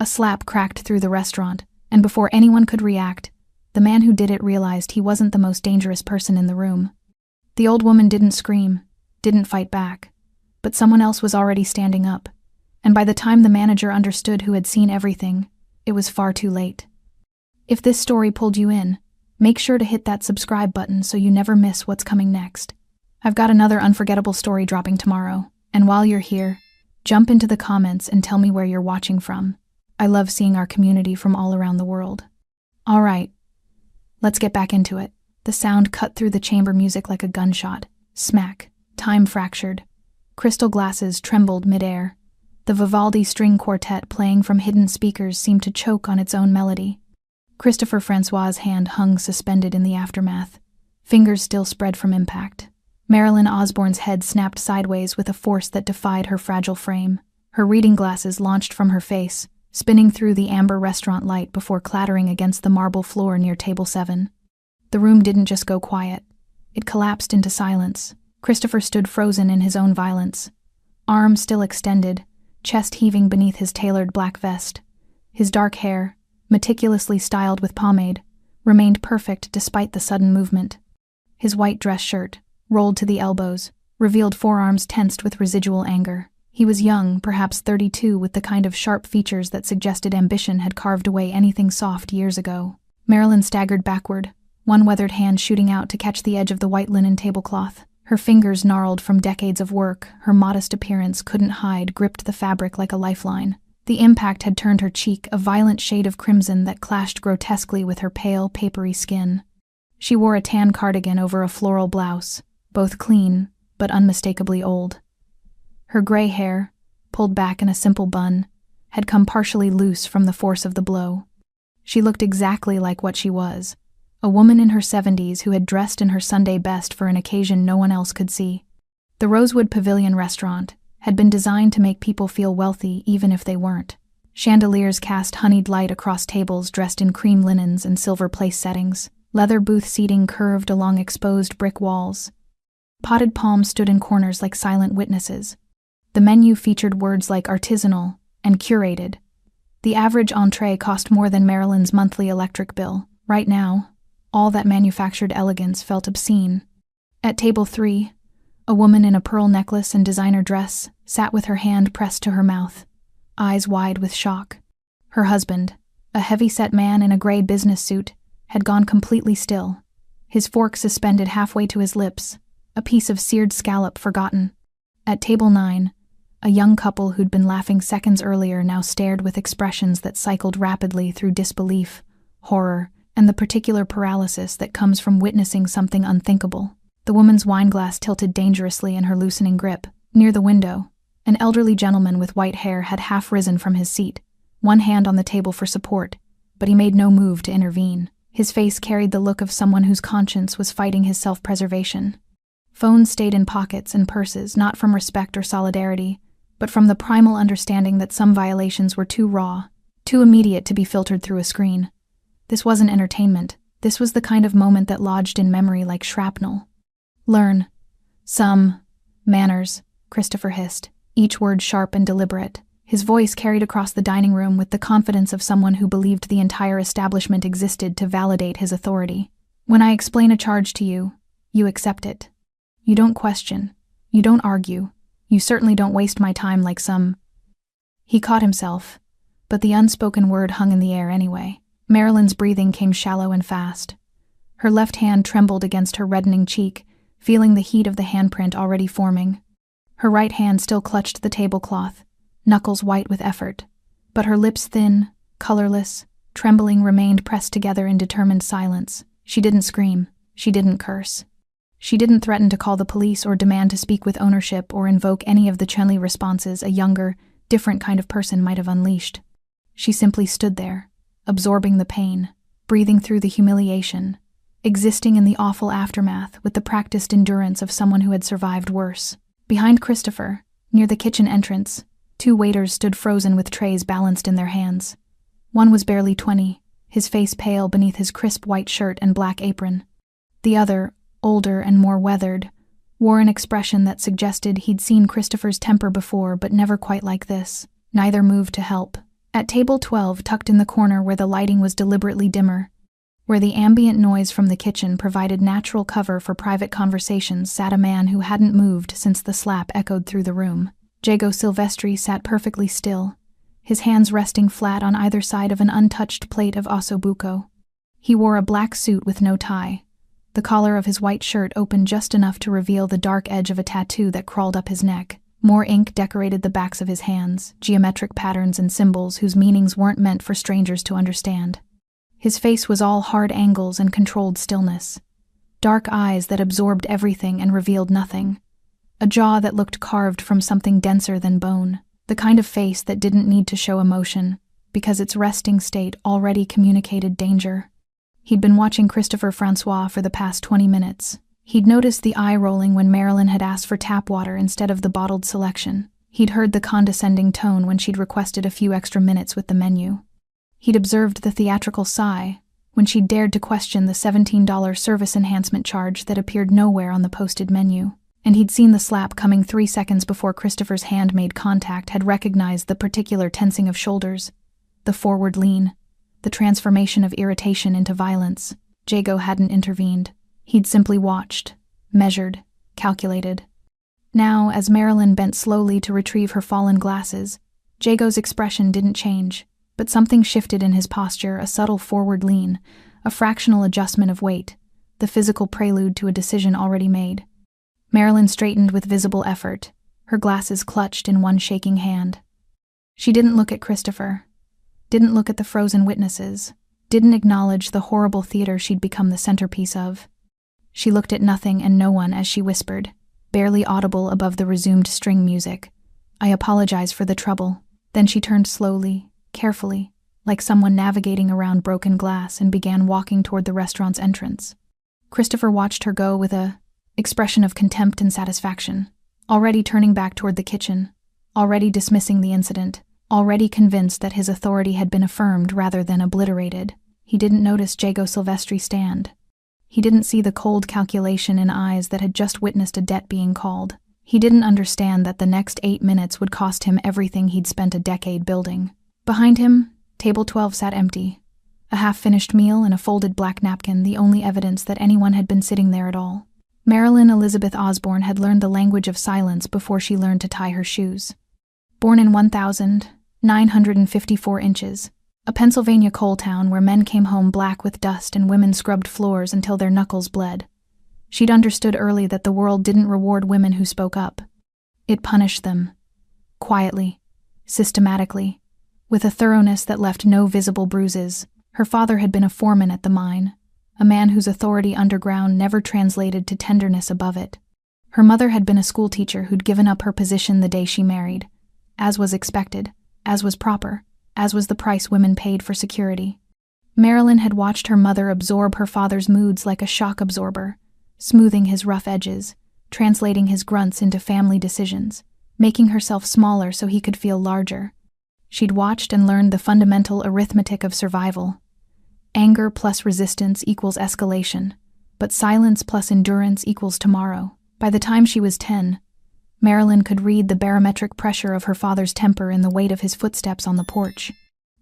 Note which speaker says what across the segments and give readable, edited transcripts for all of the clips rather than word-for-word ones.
Speaker 1: A slap cracked through the restaurant, and before anyone could react, the man who did it realized he wasn't the most dangerous person in the room. The old woman didn't scream, didn't fight back, but someone else was already standing up, and by the time the manager understood who had seen everything, it was far too late. If this story pulled you in, make sure to hit that subscribe button so you never miss what's coming next. I've got another unforgettable story dropping tomorrow, and while you're here, jump into the comments and tell me where you're watching from. I love seeing our community from all around the world. All right, let's get back into it. The sound cut through the chamber music like a gunshot. Smack. Time fractured. Crystal glasses trembled midair. The Vivaldi string quartet playing from hidden speakers seemed to choke on its own melody. Christopher Francois's hand hung suspended in the aftermath, fingers still spread from impact. Marilyn Osborne's head snapped sideways with a force that defied her fragile frame. Her reading glasses launched from her face, spinning through the amber restaurant light before clattering against the marble floor near table 7. The room didn't just go quiet. It collapsed into silence. Christopher stood frozen in his own violence, arms still extended, chest heaving beneath his tailored black vest. His dark hair, meticulously styled with pomade, remained perfect despite the sudden movement. His white dress shirt, rolled to the elbows, revealed forearms tensed with residual anger. He was young, perhaps 32, with the kind of sharp features that suggested ambition had carved away anything soft years ago. Marilyn staggered backward, one weathered hand shooting out to catch the edge of the white linen tablecloth. Her fingers, gnarled from decades of work, her modest appearance couldn't hide, gripped the fabric like a lifeline. The impact had turned her cheek a violent shade of crimson that clashed grotesquely with her pale, papery skin. She wore a tan cardigan over a floral blouse, both clean, but unmistakably old. Her gray hair, pulled back in a simple bun, had come partially loose from the force of the blow. She looked exactly like what she was, a woman in her 70s who had dressed in her Sunday best for an occasion no one else could see. The Rosewood Pavilion restaurant had been designed to make people feel wealthy even if they weren't. Chandeliers cast honeyed light across tables dressed in cream linens and silver place settings. Leather booth seating curved along exposed brick walls. Potted palms stood in corners like silent witnesses. The menu featured words like artisanal and curated. The average entree cost more than Marilyn's monthly electric bill. Right now, all that manufactured elegance felt obscene. At table 3, a woman in a pearl necklace and designer dress sat with her hand pressed to her mouth, eyes wide with shock. Her husband, a heavy-set man in a gray business suit, had gone completely still, his fork suspended halfway to his lips, a piece of seared scallop forgotten. At table 9, a young couple who'd been laughing seconds earlier now stared with expressions that cycled rapidly through disbelief, horror, and the particular paralysis that comes from witnessing something unthinkable. The woman's wineglass tilted dangerously in her loosening grip. Near the window, an elderly gentleman with white hair had half risen from his seat, one hand on the table for support, but he made no move to intervene. His face carried the look of someone whose conscience was fighting his self-preservation. Phones stayed in pockets and purses, not from respect or solidarity, but from the primal understanding that some violations were too raw, too immediate to be filtered through a screen. This wasn't entertainment. This was the kind of moment that lodged in memory like shrapnel. "Learn some manners," Christopher hissed, each word sharp and deliberate. His voice carried across the dining room with the confidence of someone who believed the entire establishment existed to validate his authority. "When I explain a charge to you, you accept it. You don't question. You don't argue. You certainly don't waste my time like some—" He caught himself, but the unspoken word hung in the air anyway. Marilyn's breathing came shallow and fast. Her left hand trembled against her reddening cheek, feeling the heat of the handprint already forming. Her right hand still clutched the tablecloth, knuckles white with effort, but her lips thin, colorless, trembling remained pressed together in determined silence. She didn't scream. She didn't curse. She didn't threaten to call the police or demand to speak with ownership or invoke any of the Chenley responses a younger, different kind of person might have unleashed. She simply stood there, absorbing the pain, breathing through the humiliation, existing in the awful aftermath with the practiced endurance of someone who had survived worse. Behind Christopher, near the kitchen entrance, 2 waiters stood frozen with trays balanced in their hands. One was barely 20, his face pale beneath his crisp white shirt and black apron. The other, older and more weathered, wore an expression that suggested he'd seen Christopher's temper before but never quite like this. Neither moved to help, At table 12, tucked in the corner where the lighting was deliberately dimmer, where the ambient noise from the kitchen provided natural cover for private conversations, sat a man who hadn't moved since the slap echoed through the room. Jago Silvestri sat perfectly still, his hands resting flat on either side of an untouched plate of ossobuco. He wore a black suit with no tie. The collar of his white shirt opened just enough to reveal the dark edge of a tattoo that crawled up his neck. More ink decorated the backs of his hands, geometric patterns and symbols whose meanings weren't meant for strangers to understand. His face was all hard angles and controlled stillness. Dark eyes that absorbed everything and revealed nothing. A jaw that looked carved from something denser than bone. The kind of face that didn't need to show emotion, because its resting state already communicated danger. He'd been watching Christopher Francois for the past 20 minutes. He'd noticed the eye rolling when Marilyn had asked for tap water instead of the bottled selection. He'd heard the condescending tone when she'd requested a few extra minutes with the menu. He'd observed the theatrical sigh when she'd dared to question the $17 service enhancement charge that appeared nowhere on the posted menu. And he'd seen the slap coming 3 seconds before Christopher's hand made contact, had recognized the particular tensing of shoulders, the forward lean, the transformation of irritation into violence. Jago hadn't intervened. He'd simply watched, measured, calculated. Now, as Marilyn bent slowly to retrieve her fallen glasses, Jago's expression didn't change, but something shifted in his posture, a subtle forward lean, a fractional adjustment of weight, the physical prelude to a decision already made. Marilyn straightened with visible effort, her glasses clutched in one shaking hand. She didn't look at Christopher, didn't look at the frozen witnesses, didn't acknowledge the horrible theater she'd become the centerpiece of. She looked at nothing and no one as she whispered, barely audible above the resumed string music, "I apologize for the trouble." Then she turned slowly, carefully, like someone navigating around broken glass, and began walking toward the restaurant's entrance. Christopher watched her go with a expression of contempt and satisfaction, already turning back toward the kitchen, already dismissing the incident, already convinced that his authority had been affirmed rather than obliterated. He didn't notice Jago Silvestri stand. He didn't see the cold calculation in eyes that had just witnessed a debt being called. He didn't understand that the next 8 minutes would cost him everything he'd spent a decade building. Behind him, table 12 sat empty. A half-finished meal and a folded black napkin, the only evidence that anyone had been sitting there at all. Marilyn Elizabeth Osborne had learned the language of silence before she learned to tie her shoes. Born in 1,954 inches, a Pennsylvania coal town where men came home black with dust and women scrubbed floors until their knuckles bled. She'd understood early that the world didn't reward women who spoke up. It punished them. Quietly, systematically, with a thoroughness that left no visible bruises. Her father had been a foreman at the mine, a man whose authority underground never translated to tenderness above it. Her mother had been a schoolteacher who'd given up her position the day she married, as was expected, as was proper, as was the price women paid for security. Marilyn had watched her mother absorb her father's moods like a shock absorber, smoothing his rough edges, translating his grunts into family decisions, making herself smaller so he could feel larger. She'd watched and learned the fundamental arithmetic of survival. Anger plus resistance equals escalation, but silence plus endurance equals tomorrow. By the time she was 10, Marilyn could read the barometric pressure of her father's temper in the weight of his footsteps on the porch.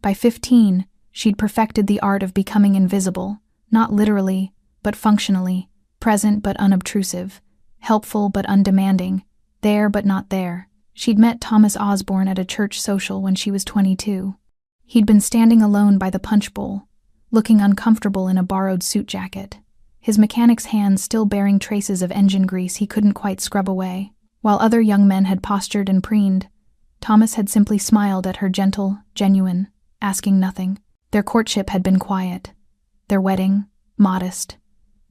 Speaker 1: By 15, she'd perfected the art of becoming invisible, not literally, but functionally, present but unobtrusive, helpful but undemanding, there but not there. She'd met Thomas Osborne at a church social when she was 22. He'd been standing alone by the punch bowl, looking uncomfortable in a borrowed suit jacket, his mechanic's hands still bearing traces of engine grease he couldn't quite scrub away. While other young men had postured and preened, Thomas had simply smiled at her, gentle, genuine, asking nothing. Their courtship had been quiet, their wedding, modest,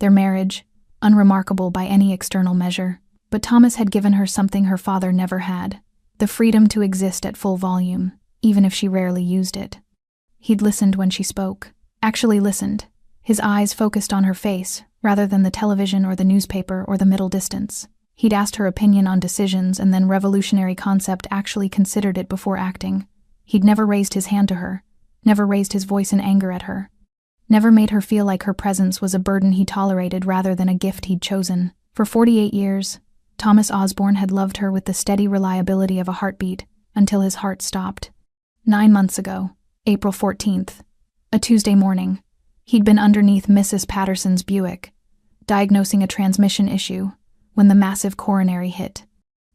Speaker 1: their marriage, unremarkable by any external measure. But Thomas had given her something her father never had, the freedom to exist at full volume, even if she rarely used it. He'd listened when she spoke, actually listened, his eyes focused on her face, rather than the television or the newspaper or the middle distance. He'd asked her opinion on decisions and then revolutionary concept actually considered it before acting. He'd never raised his hand to her, never raised his voice in anger at her, never made her feel like her presence was a burden he tolerated rather than a gift he'd chosen. For 48 years, Thomas Osborne had loved her with the steady reliability of a heartbeat, until his heart stopped. 9 months ago, April 14th, a Tuesday morning, he'd been underneath Mrs. Patterson's Buick, diagnosing a transmission issue, when the massive coronary hit.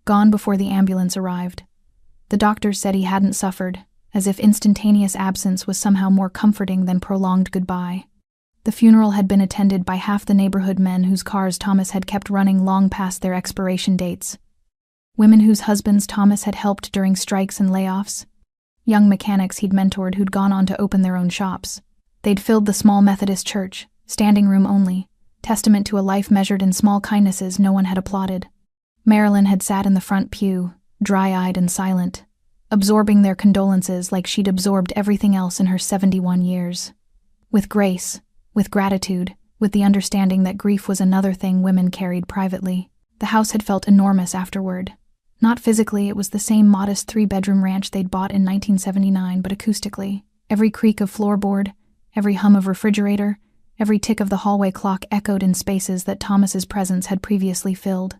Speaker 1: Gone before the ambulance arrived. The doctors said he hadn't suffered, as if instantaneous absence was somehow more comforting than prolonged goodbye. The funeral had been attended by half the neighborhood men whose cars Thomas had kept running long past their expiration dates. Women whose husbands Thomas had helped during strikes and layoffs. Young mechanics he'd mentored who'd gone on to open their own shops. They'd filled the small Methodist church, standing room only, testament to a life measured in small kindnesses no one had applauded. Marilyn had sat in the front pew, dry-eyed and silent, absorbing their condolences like she'd absorbed everything else in her 71 years. With grace, with gratitude, with the understanding that grief was another thing women carried privately. The house had felt enormous afterward. Not physically, it was the same modest 3-bedroom ranch they'd bought in 1979, but acoustically. Every creak of floorboard, every hum of refrigerator, every tick of the hallway clock echoed in spaces that Thomas's presence had previously filled.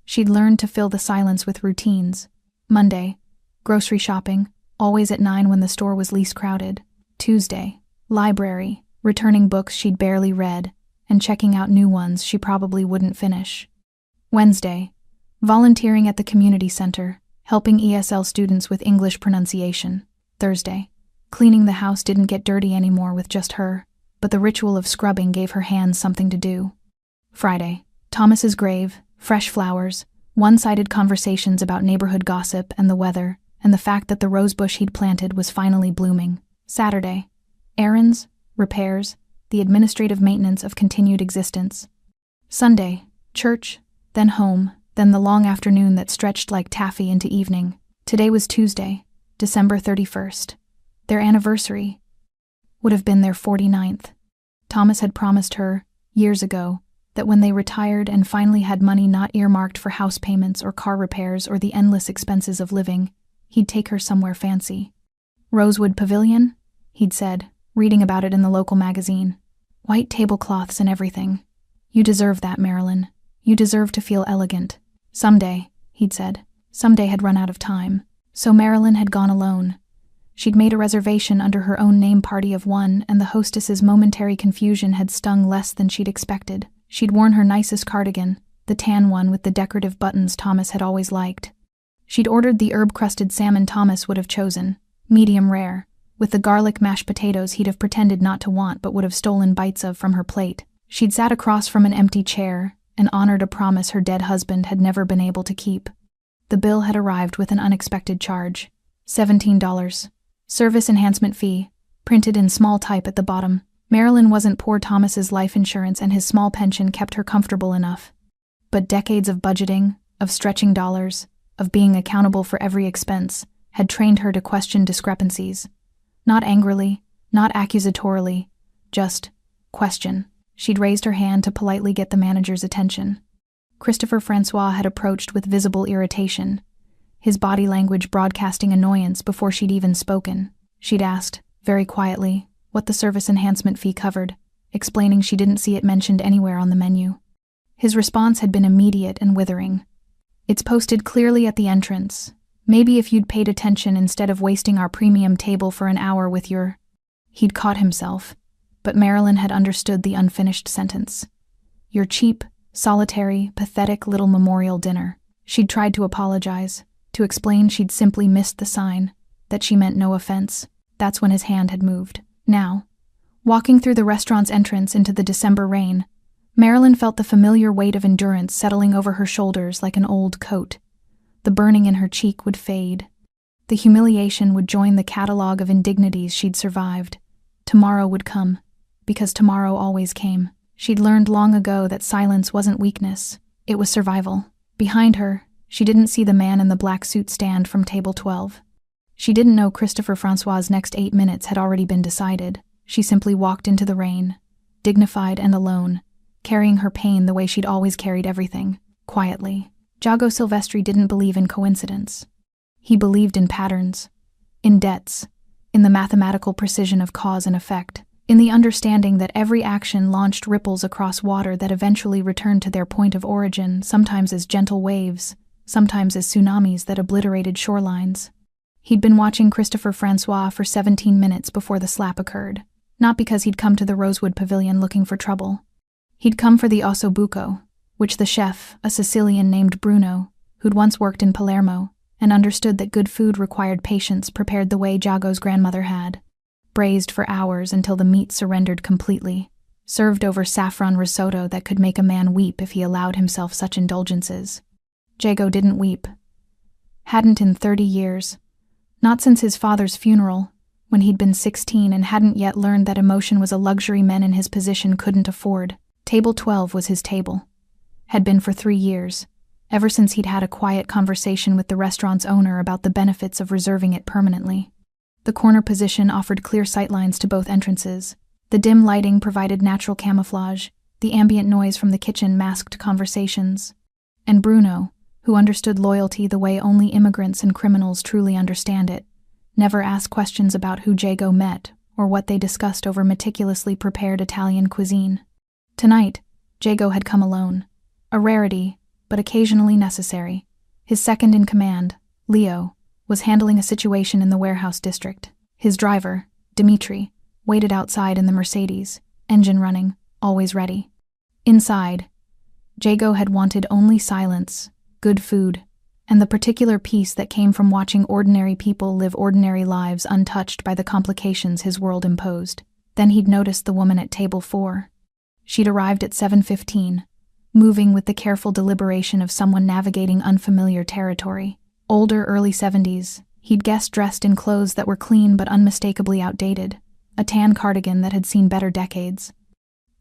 Speaker 1: She'd learned to fill the silence with routines. Monday, grocery shopping, always at 9 when the store was least crowded. Tuesday, library, returning books she'd barely read, and checking out new ones she probably wouldn't finish. Wednesday, volunteering at the community center, helping ESL students with English pronunciation. Thursday, cleaning the house didn't get dirty anymore with just her, but the ritual of scrubbing gave her hands something to do. Friday, Thomas's grave, fresh flowers, one-sided conversations about neighborhood gossip and the weather, and the fact that the rosebush he'd planted was finally blooming. Saturday, errands, repairs, the administrative maintenance of continued existence. Sunday, church, then home, then the long afternoon that stretched like taffy into evening. Today was Tuesday, December 31st. Their anniversary would have been their 49th. Thomas had promised her, years ago, that when they retired and finally had money not earmarked for house payments or car repairs or the endless expenses of living, he'd take her somewhere fancy. Rosewood Pavilion? He'd said, reading about it in the local magazine. White tablecloths and everything. You deserve that, Marilyn. You deserve to feel elegant. Someday, he'd said. Someday had run out of time. So Marilyn had gone alone. She'd made a reservation under her own name party of one, and the hostess's momentary confusion had stung less than she'd expected. She'd worn her nicest cardigan, the tan one with the decorative buttons Thomas had always liked. She'd ordered the herb-crusted salmon Thomas would have chosen, medium rare, with the garlic mashed potatoes he'd have pretended not to want but would have stolen bites of from her plate. She'd sat across from an empty chair and honored a promise her dead husband had never been able to keep. The bill had arrived with an unexpected charge. $17. Service enhancement fee, printed in small type at the bottom. Marilyn wasn't poor. Thomas's life insurance and his small pension kept her comfortable enough. But decades of budgeting, of stretching dollars, of being accountable for every expense, had trained her to question discrepancies. Not angrily, not accusatorily, just question. She'd raised her hand to politely get the manager's attention. Christopher Francois had approached with visible irritation, his body language broadcasting annoyance before she'd even spoken. She'd asked, very quietly, what the service enhancement fee covered, explaining she didn't see it mentioned anywhere on the menu. His response had been immediate and withering. It's posted clearly at the entrance. Maybe if you'd paid attention instead of wasting our premium table for an hour with your... He'd caught himself, but Marilyn had understood the unfinished sentence. Your cheap, solitary, pathetic little memorial dinner. She'd tried to apologize, to explain she'd simply missed the sign, that she meant no offense. That's when his hand had moved. Now, walking through the restaurant's entrance into the December rain, Marilyn felt the familiar weight of endurance settling over her shoulders like an old coat. The burning in her cheek would fade. The humiliation would join the catalog of indignities she'd survived. Tomorrow would come, because tomorrow always came. She'd learned long ago that silence wasn't weakness, it was survival. Behind her, she didn't see the man in the black suit stand from table 12. She didn't know Christopher Francois' next 8 minutes had already been decided. She simply walked into the rain, dignified and alone, carrying her pain the way she'd always carried everything, quietly. Jago Silvestri didn't believe in coincidence. He believed in patterns, in debts, in the mathematical precision of cause and effect, in the understanding that every action launched ripples across water that eventually returned to their point of origin, sometimes as gentle waves, sometimes as tsunamis that obliterated shorelines. He'd been watching Christopher Francois for 17 minutes before the slap occurred, not because he'd come to the Rosewood Pavilion looking for trouble. He'd come for the osso buco, which the chef, a Sicilian named Bruno, who'd once worked in Palermo, and understood that good food required patience, prepared the way Jago's grandmother had. Braised for hours until the meat surrendered completely, served over saffron risotto that could make a man weep if he allowed himself such indulgences. Jago didn't weep. Hadn't in 30 years. Not since his father's funeral, when he'd been 16 and hadn't yet learned that emotion was a luxury men in his position couldn't afford. Table 12 was his table. Had been for 3 years, ever since he'd had a quiet conversation with the restaurant's owner about the benefits of reserving it permanently. The corner position offered clear sightlines to both entrances. The dim lighting provided natural camouflage. The ambient noise from the kitchen masked conversations. And Bruno, who understood loyalty the way only immigrants and criminals truly understand it, never asked questions about who Jago met or what they discussed over meticulously prepared Italian cuisine. Tonight, Jago had come alone. A rarity, but occasionally necessary. His second in command, Leo, was handling a situation in the warehouse district. His driver, Dimitri, waited outside in the Mercedes, engine running, always ready. Inside, Jago had wanted only silence, good food, and the particular peace that came from watching ordinary people live ordinary lives untouched by the complications his world imposed. Then he'd noticed the woman at table 4. She'd arrived at 7:15, moving with the careful deliberation of someone navigating unfamiliar territory. Older, early 70s, he'd guessed dressed in clothes that were clean but unmistakably outdated, a tan cardigan that had seen better decades,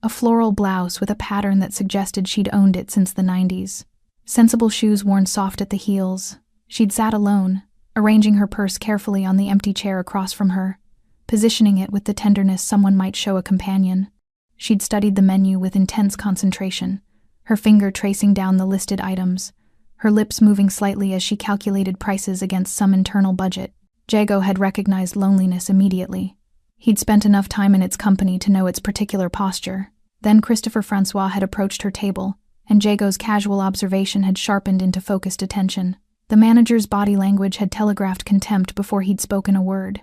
Speaker 1: a floral blouse with a pattern that suggested she'd owned it since the 90s. Sensible shoes worn soft at the heels. She'd sat alone, arranging her purse carefully on the empty chair across from her, positioning it with the tenderness someone might show a companion. She'd studied the menu with intense concentration, her finger tracing down the listed items, her lips moving slightly as she calculated prices against some internal budget. Jago had recognized loneliness immediately. He'd spent enough time in its company to know its particular posture. Then Christopher Francois had approached her table, and Jago's casual observation had sharpened into focused attention. The manager's body language had telegraphed contempt before he'd spoken a word.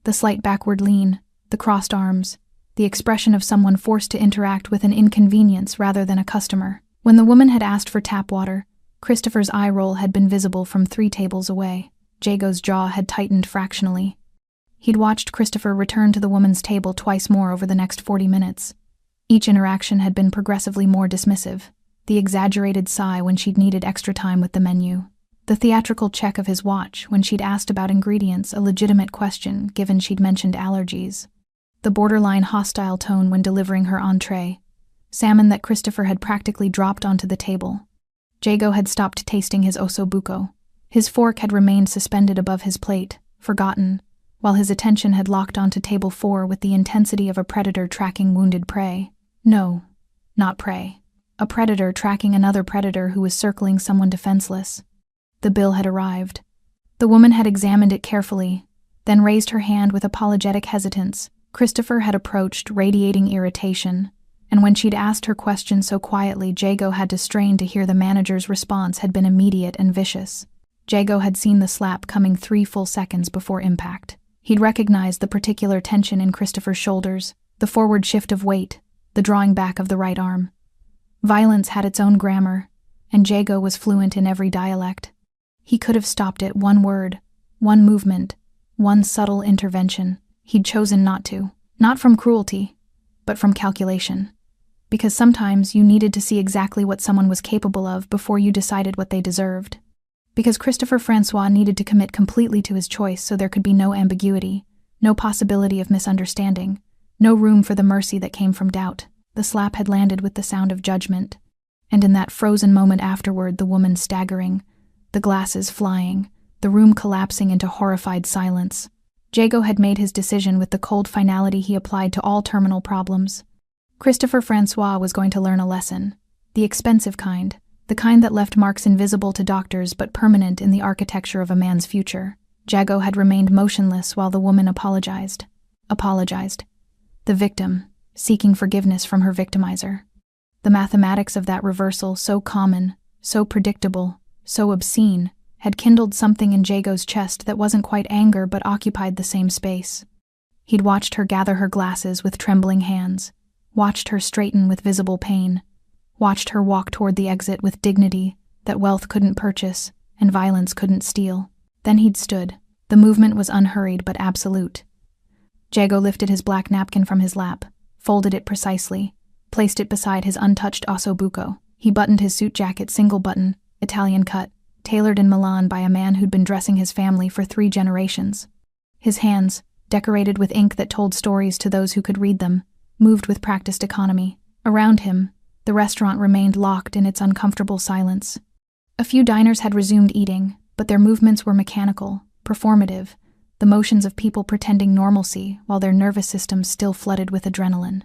Speaker 1: The slight backward lean, the crossed arms, the expression of someone forced to interact with an inconvenience rather than a customer. When the woman had asked for tap water, Christopher's eye roll had been visible from 3 tables away. Jago's jaw had tightened fractionally. He'd watched Christopher return to the woman's table twice more over the next 40 minutes. Each interaction had been progressively more dismissive. The exaggerated sigh when she'd needed extra time with the menu. The theatrical check of his watch when she'd asked about ingredients, a legitimate question given she'd mentioned allergies. The borderline hostile tone when delivering her entree, salmon that Christopher had practically dropped onto the table. Jago had stopped tasting his osso buco. His fork had remained suspended above his plate, forgotten, while his attention had locked onto table 4 with the intensity of a predator tracking wounded prey. No, not prey. A predator tracking another predator who was circling someone defenseless. The bill had arrived. The woman had examined it carefully, then raised her hand with apologetic hesitance. Christopher had approached, radiating irritation, and when she'd asked her question so quietly, Jago had to strain to hear the manager's response had been immediate and vicious. Jago had seen the slap coming 3 full seconds before impact. He'd recognized the particular tension in Christopher's shoulders, the forward shift of weight, the drawing back of the right arm. Violence had its own grammar, and Jago was fluent in every dialect. He could have stopped it, one word, one movement, one subtle intervention. He'd chosen not to. Not from cruelty, but from calculation. Because sometimes you needed to see exactly what someone was capable of before you decided what they deserved. Because Christopher Francois needed to commit completely to his choice so there could be no ambiguity, no possibility of misunderstanding, no room for the mercy that came from doubt. The slap had landed with the sound of judgment, and in that frozen moment afterward, the woman staggering, the glasses flying, the room collapsing into horrified silence. Jago had made his decision with the cold finality he applied to all terminal problems. Christopher Francois was going to learn a lesson, the expensive kind, the kind that left marks invisible to doctors but permanent in the architecture of a man's future. Jago had remained motionless while the woman apologized. The victim, seeking forgiveness from her victimizer. The mathematics of that reversal, so common, so predictable, so obscene, had kindled something in Jago's chest that wasn't quite anger but occupied the same space. He'd watched her gather her glasses with trembling hands, watched her straighten with visible pain, watched her walk toward the exit with dignity that wealth couldn't purchase and violence couldn't steal. Then he'd stood. The movement was unhurried but absolute. Jago lifted his black napkin from his lap, folded it precisely, placed it beside his untouched ossobuco. He buttoned his suit jacket single button, Italian cut, tailored in Milan by a man who'd been dressing his family for 3 generations. His hands, decorated with ink that told stories to those who could read them, moved with practiced economy. Around him, the restaurant remained locked in its uncomfortable silence. A few diners had resumed eating, but their movements were mechanical, performative, the motions of people pretending normalcy while their nervous systems still flooded with adrenaline.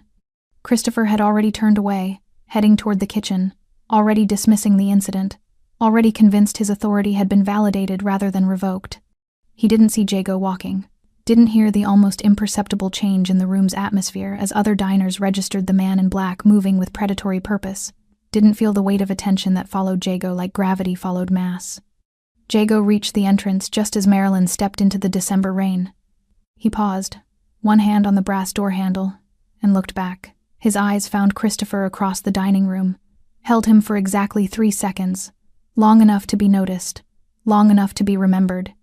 Speaker 1: Christopher had already turned away, heading toward the kitchen, already dismissing the incident, already convinced his authority had been validated rather than revoked. He didn't see Jago walking, didn't hear the almost imperceptible change in the room's atmosphere as other diners registered the man in black moving with predatory purpose, didn't feel the weight of attention that followed Jago like gravity followed mass. Jago reached the entrance just as Marilyn stepped into the December rain. He paused, one hand on the brass door handle, and looked back. His eyes found Christopher across the dining room, held him for exactly 3 seconds, long enough to be noticed, long enough to be remembered,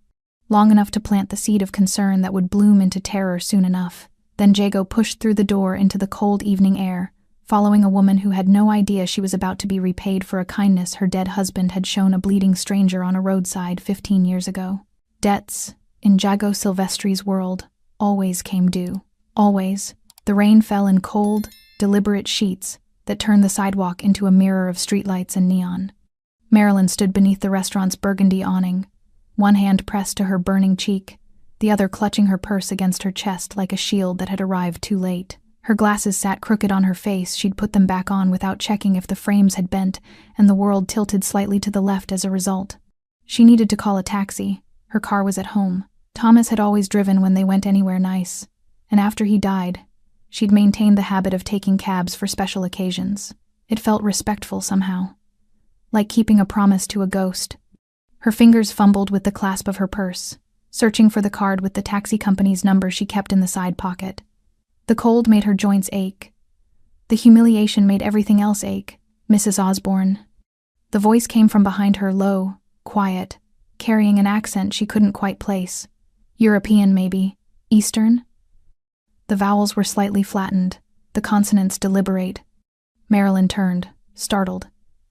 Speaker 1: long enough to plant the seed of concern that would bloom into terror soon enough. Then Jago pushed through the door into the cold evening air, following a woman who had no idea she was about to be repaid for a kindness her dead husband had shown a bleeding stranger on a roadside 15 years ago. Debts, in Jago Silvestri's world, always came due. Always. The rain fell in cold, deliberate sheets that turned the sidewalk into a mirror of streetlights and neon. Marilyn stood beneath the restaurant's burgundy awning, one hand pressed to her burning cheek, the other clutching her purse against her chest like a shield that had arrived too late. Her glasses sat crooked on her face. She'd put them back on without checking if the frames had bent, and the world tilted slightly to the left as a result. She needed to call a taxi. Her car was at home. Thomas had always driven when they went anywhere nice, and after he died, she'd maintained the habit of taking cabs for special occasions. It felt respectful somehow, like keeping a promise to a ghost. Her fingers fumbled with the clasp of her purse, searching for the card with the taxi company's number she kept in the side pocket. The cold made her joints ache. The humiliation made everything else ache. Mrs. Osborne. The voice came from behind her, low, quiet, carrying an accent she couldn't quite place. European, maybe. Eastern? The vowels were slightly flattened, the consonants deliberate. Marilyn turned, startled,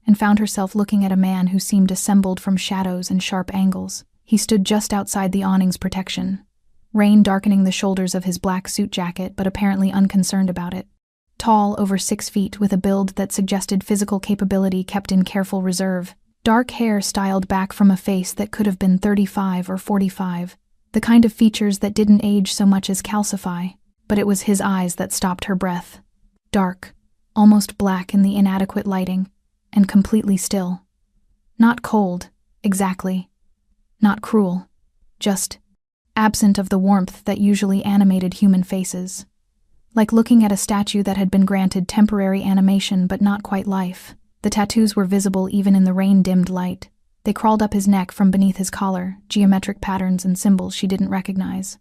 Speaker 1: and found herself looking at a man who seemed assembled from shadows and sharp angles. He stood just outside the awning's protection, rain darkening the shoulders of his black suit jacket, but apparently unconcerned about it. Tall, over 6 feet, with a build that suggested physical capability kept in careful reserve. Dark hair styled back from a face that could have been 35 or 45, the kind of features that didn't age so much as calcify. But it was his eyes that stopped her breath. Dark, almost black in the inadequate lighting, and completely still. Not cold, exactly. Not cruel. Just absent of the warmth that usually animated human faces. Like looking at a statue that had been granted temporary animation but not quite life. The tattoos were visible even in the rain-dimmed light. They crawled up his neck from beneath his collar, geometric patterns and symbols she didn't recognize.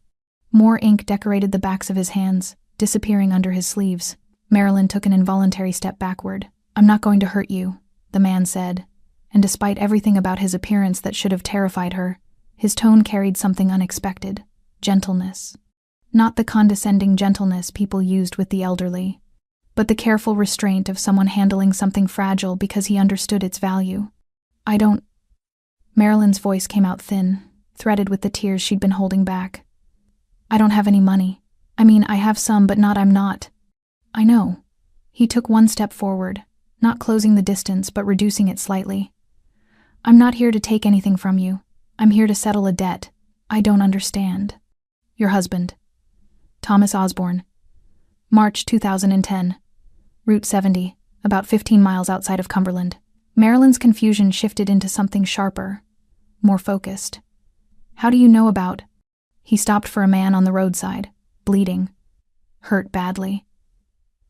Speaker 1: More ink decorated the backs of his hands, disappearing under his sleeves. Marilyn took an involuntary step backward. "I'm not going to hurt you," the man said, and despite everything about his appearance that should have terrified her, his tone carried something unexpected: gentleness. Not the condescending gentleness people used with the elderly, but the careful restraint of someone handling something fragile because he understood its value. "I don't..." Marilyn's voice came out thin, threaded with the tears she'd been holding back. "I don't have any money. I mean, I have some, but I'm not." "I know." He took one step forward, not closing the distance, but reducing it slightly. "I'm not here to take anything from you. I'm here to settle a debt. I don't understand." "Your husband." Thomas Osborne. March 2010. Route 70, about 15 miles outside of Cumberland. Marilyn's confusion shifted into something sharper, more focused. "How do you know about..." He stopped for a man on the roadside, bleeding, hurt badly.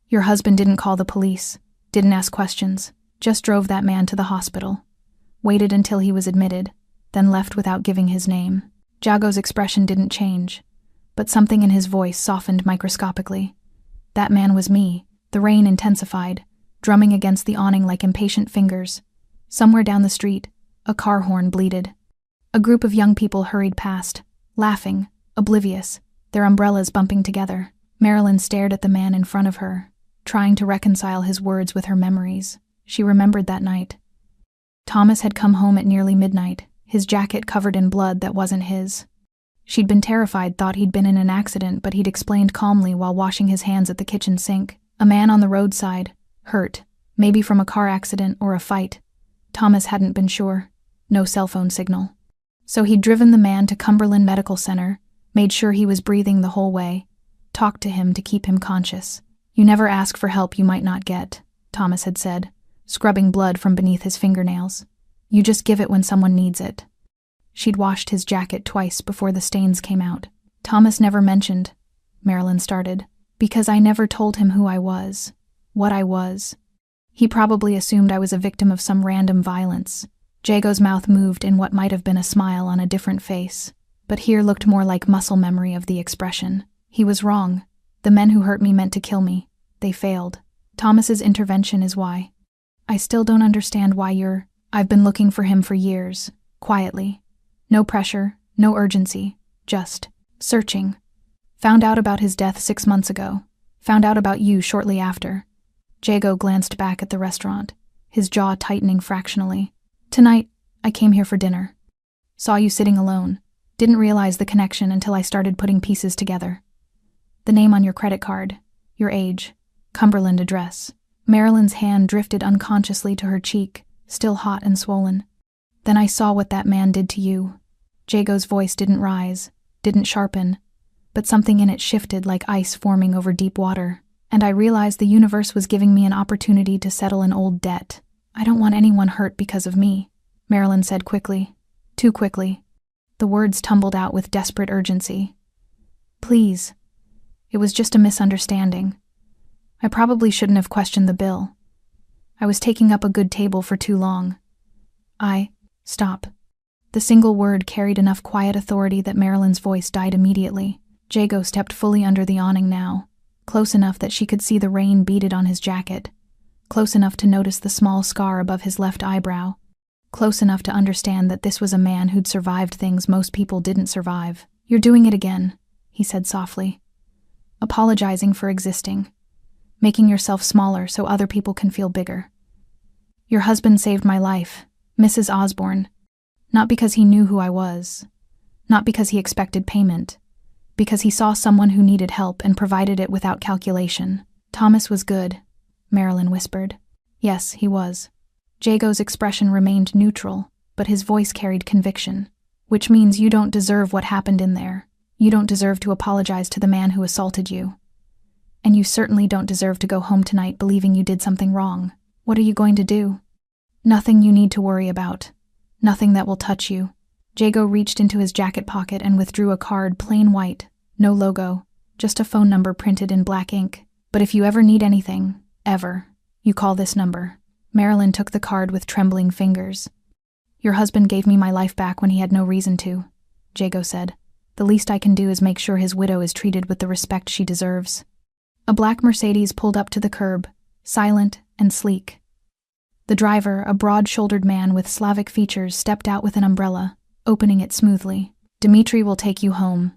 Speaker 1: "Your husband didn't call the police, didn't ask questions, just drove that man to the hospital. Waited until he was admitted, then left without giving his name. Jago's expression didn't change, but something in his voice softened microscopically. That man was me. The rain intensified, drumming against the awning like impatient fingers. Somewhere down the street, a car horn bleated. A group of young people hurried past, laughing, oblivious, their umbrellas bumping together. Marilyn stared at the man in front of her, trying to reconcile his words with her memories. She remembered that night. Thomas had come home at nearly midnight, his jacket covered in blood that wasn't his. She'd been terrified, thought he'd been in an accident, but he'd explained calmly while washing his hands at the kitchen sink. A man on the roadside, hurt, maybe from a car accident or a fight. Thomas hadn't been sure. No cell phone signal. So he'd driven the man to Cumberland Medical Center, made sure he was breathing the whole way, talked to him to keep him conscious. "You never ask for help you might not get," Thomas had said, scrubbing blood from beneath his fingernails. "You just give it when someone needs it." She'd washed his jacket twice before the stains came out. "Thomas never mentioned," Marilyn started, "because I never told him who I was, what I was. He probably assumed I was a victim of some random violence." Jago's mouth moved in what might have been a smile on a different face, but here looked more like muscle memory of the expression. "He was wrong. The men who hurt me meant to kill me. They failed. Thomas's intervention is why. I still don't understand why I've been looking for him for years, quietly. No pressure, no urgency, just searching. Found out about his death 6 months ago. Found out about you shortly after." Jago glanced back at the restaurant, his jaw tightening fractionally. "Tonight, I came here for dinner. Saw you sitting alone. Didn't realize the connection until I started putting pieces together. The name on your credit card, your age, Cumberland address." Marilyn's hand drifted unconsciously to her cheek, still hot and swollen. "Then I saw what that man did to you." Jago's voice didn't rise, didn't sharpen, but something in it shifted like ice forming over deep water, and I realized the universe was giving me an opportunity to settle an old debt. "I don't want anyone hurt because of me," Marilyn said quickly. Too quickly. The words tumbled out with desperate urgency. "Please. It was just a misunderstanding. I probably shouldn't have questioned the bill. I was taking up a good table for too long. Stop." The single word carried enough quiet authority that Marilyn's voice died immediately. Jago stepped fully under the awning now, close enough that she could see the rain beaded on his jacket, close enough to notice the small scar above his left eyebrow, close enough to understand that this was a man who'd survived things most people didn't survive. "You're doing it again," he said softly. "Apologizing for existing. Making yourself smaller so other people can feel bigger. Your husband saved my life, Mrs. Osborne, not because he knew who I was, not because he expected payment, because he saw someone who needed help and provided it without calculation. Thomas was good," Marilyn whispered. "Yes, he was." Jago's expression remained neutral, but his voice carried conviction. "Which means you don't deserve what happened in there. You don't deserve to apologize to the man who assaulted you. And you certainly don't deserve to go home tonight believing you did something wrong. What are you going to do?" "Nothing you need to worry about. Nothing that will touch you." Jago reached into his jacket pocket and withdrew a card, plain white, no logo, just a phone number printed in black ink. "But if you ever need anything, ever, you call this number." Marilyn took the card with trembling fingers. "Your husband gave me my life back when he had no reason to," Jago said. "The least I can do is make sure his widow is treated with the respect she deserves." A black Mercedes pulled up to the curb, silent and sleek. The driver, a broad-shouldered man with Slavic features, stepped out with an umbrella, opening it smoothly. "Dmitri will take you home,"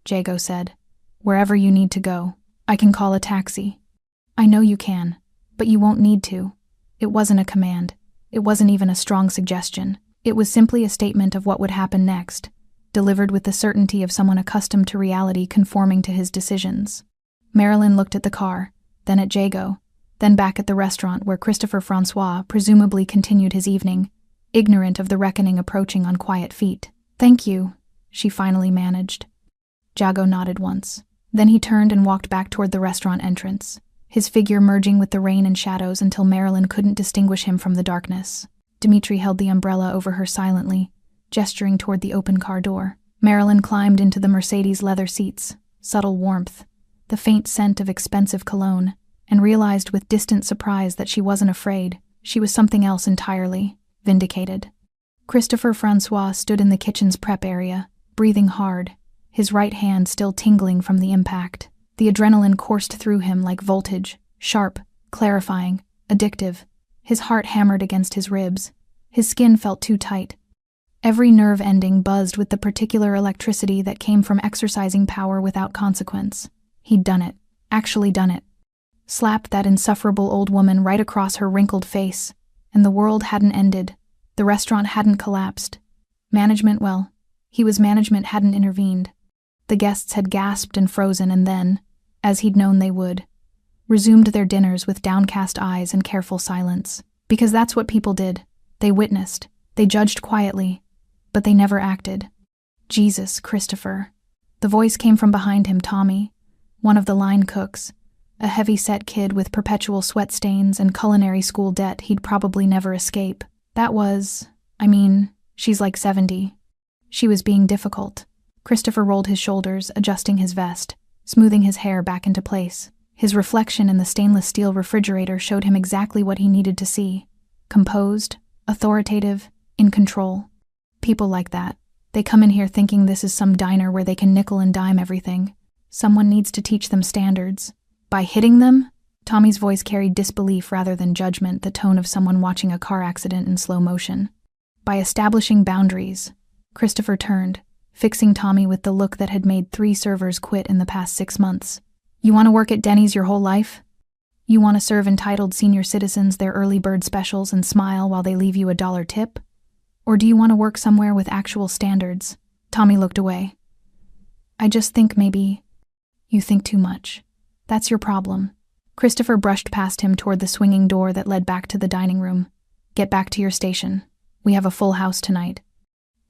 Speaker 1: Jago said. "Wherever you need to go. I can call a taxi." "I know you can, but you won't need to." It wasn't a command. It wasn't even a strong suggestion. It was simply a statement of what would happen next, delivered with the certainty of someone accustomed to reality conforming to his decisions. Marilyn looked at the car, then at Jago, then back at the restaurant where Christopher Francois presumably continued his evening, ignorant of the reckoning approaching on quiet feet. "Thank you," she finally managed. Jago nodded once. Then he turned and walked back toward the restaurant entrance, his figure merging with the rain and shadows until Marilyn couldn't distinguish him from the darkness. Dmitri held the umbrella over her silently, gesturing toward the open car door. Marilyn climbed into the Mercedes leather seats, subtle warmth, the faint scent of expensive cologne, and realized with distant surprise that she wasn't afraid. She was something else entirely, vindicated. Christopher Francois stood in the kitchen's prep area, breathing hard, his right hand still tingling from the impact. The adrenaline coursed through him like voltage, sharp, clarifying, addictive. His heart hammered against his ribs. His skin felt too tight. Every nerve ending buzzed with the particular electricity that came from exercising power without consequence. He'd done it. Actually done it. Slapped that insufferable old woman right across her wrinkled face, and the world hadn't ended. The restaurant hadn't collapsed. Management hadn't intervened. The guests had gasped and frozen and then, as he'd known they would, resumed their dinners with downcast eyes and careful silence. Because that's what people did. They witnessed. They judged quietly. But they never acted. Jesus, Christopher. The voice came from behind him. Tommy, one of the line cooks, a heavy-set kid with perpetual sweat stains and culinary school debt he'd probably never escape. She's like 70. She was being difficult. Christopher rolled his shoulders, adjusting his vest, smoothing his hair back into place. His reflection in the stainless steel refrigerator showed him exactly what he needed to see. Composed, authoritative, in control. People like that. They come in here thinking this is some diner where they can nickel and dime everything. Someone needs to teach them standards. By hitting them? Tommy's voice carried disbelief rather than judgment, the tone of someone watching a car accident in slow motion. By establishing boundaries. Christopher turned, fixing Tommy with the look that had made 3 servers quit in the past 6 months. You want to work at Denny's your whole life? You want to serve entitled senior citizens their early bird specials and smile while they leave you a $1 tip? Or do you want to work somewhere with actual standards? Tommy looked away. I just think maybe you think too much. That's your problem. Christopher brushed past him toward the swinging door that led back to the dining room. Get back to your station. We have a full house tonight.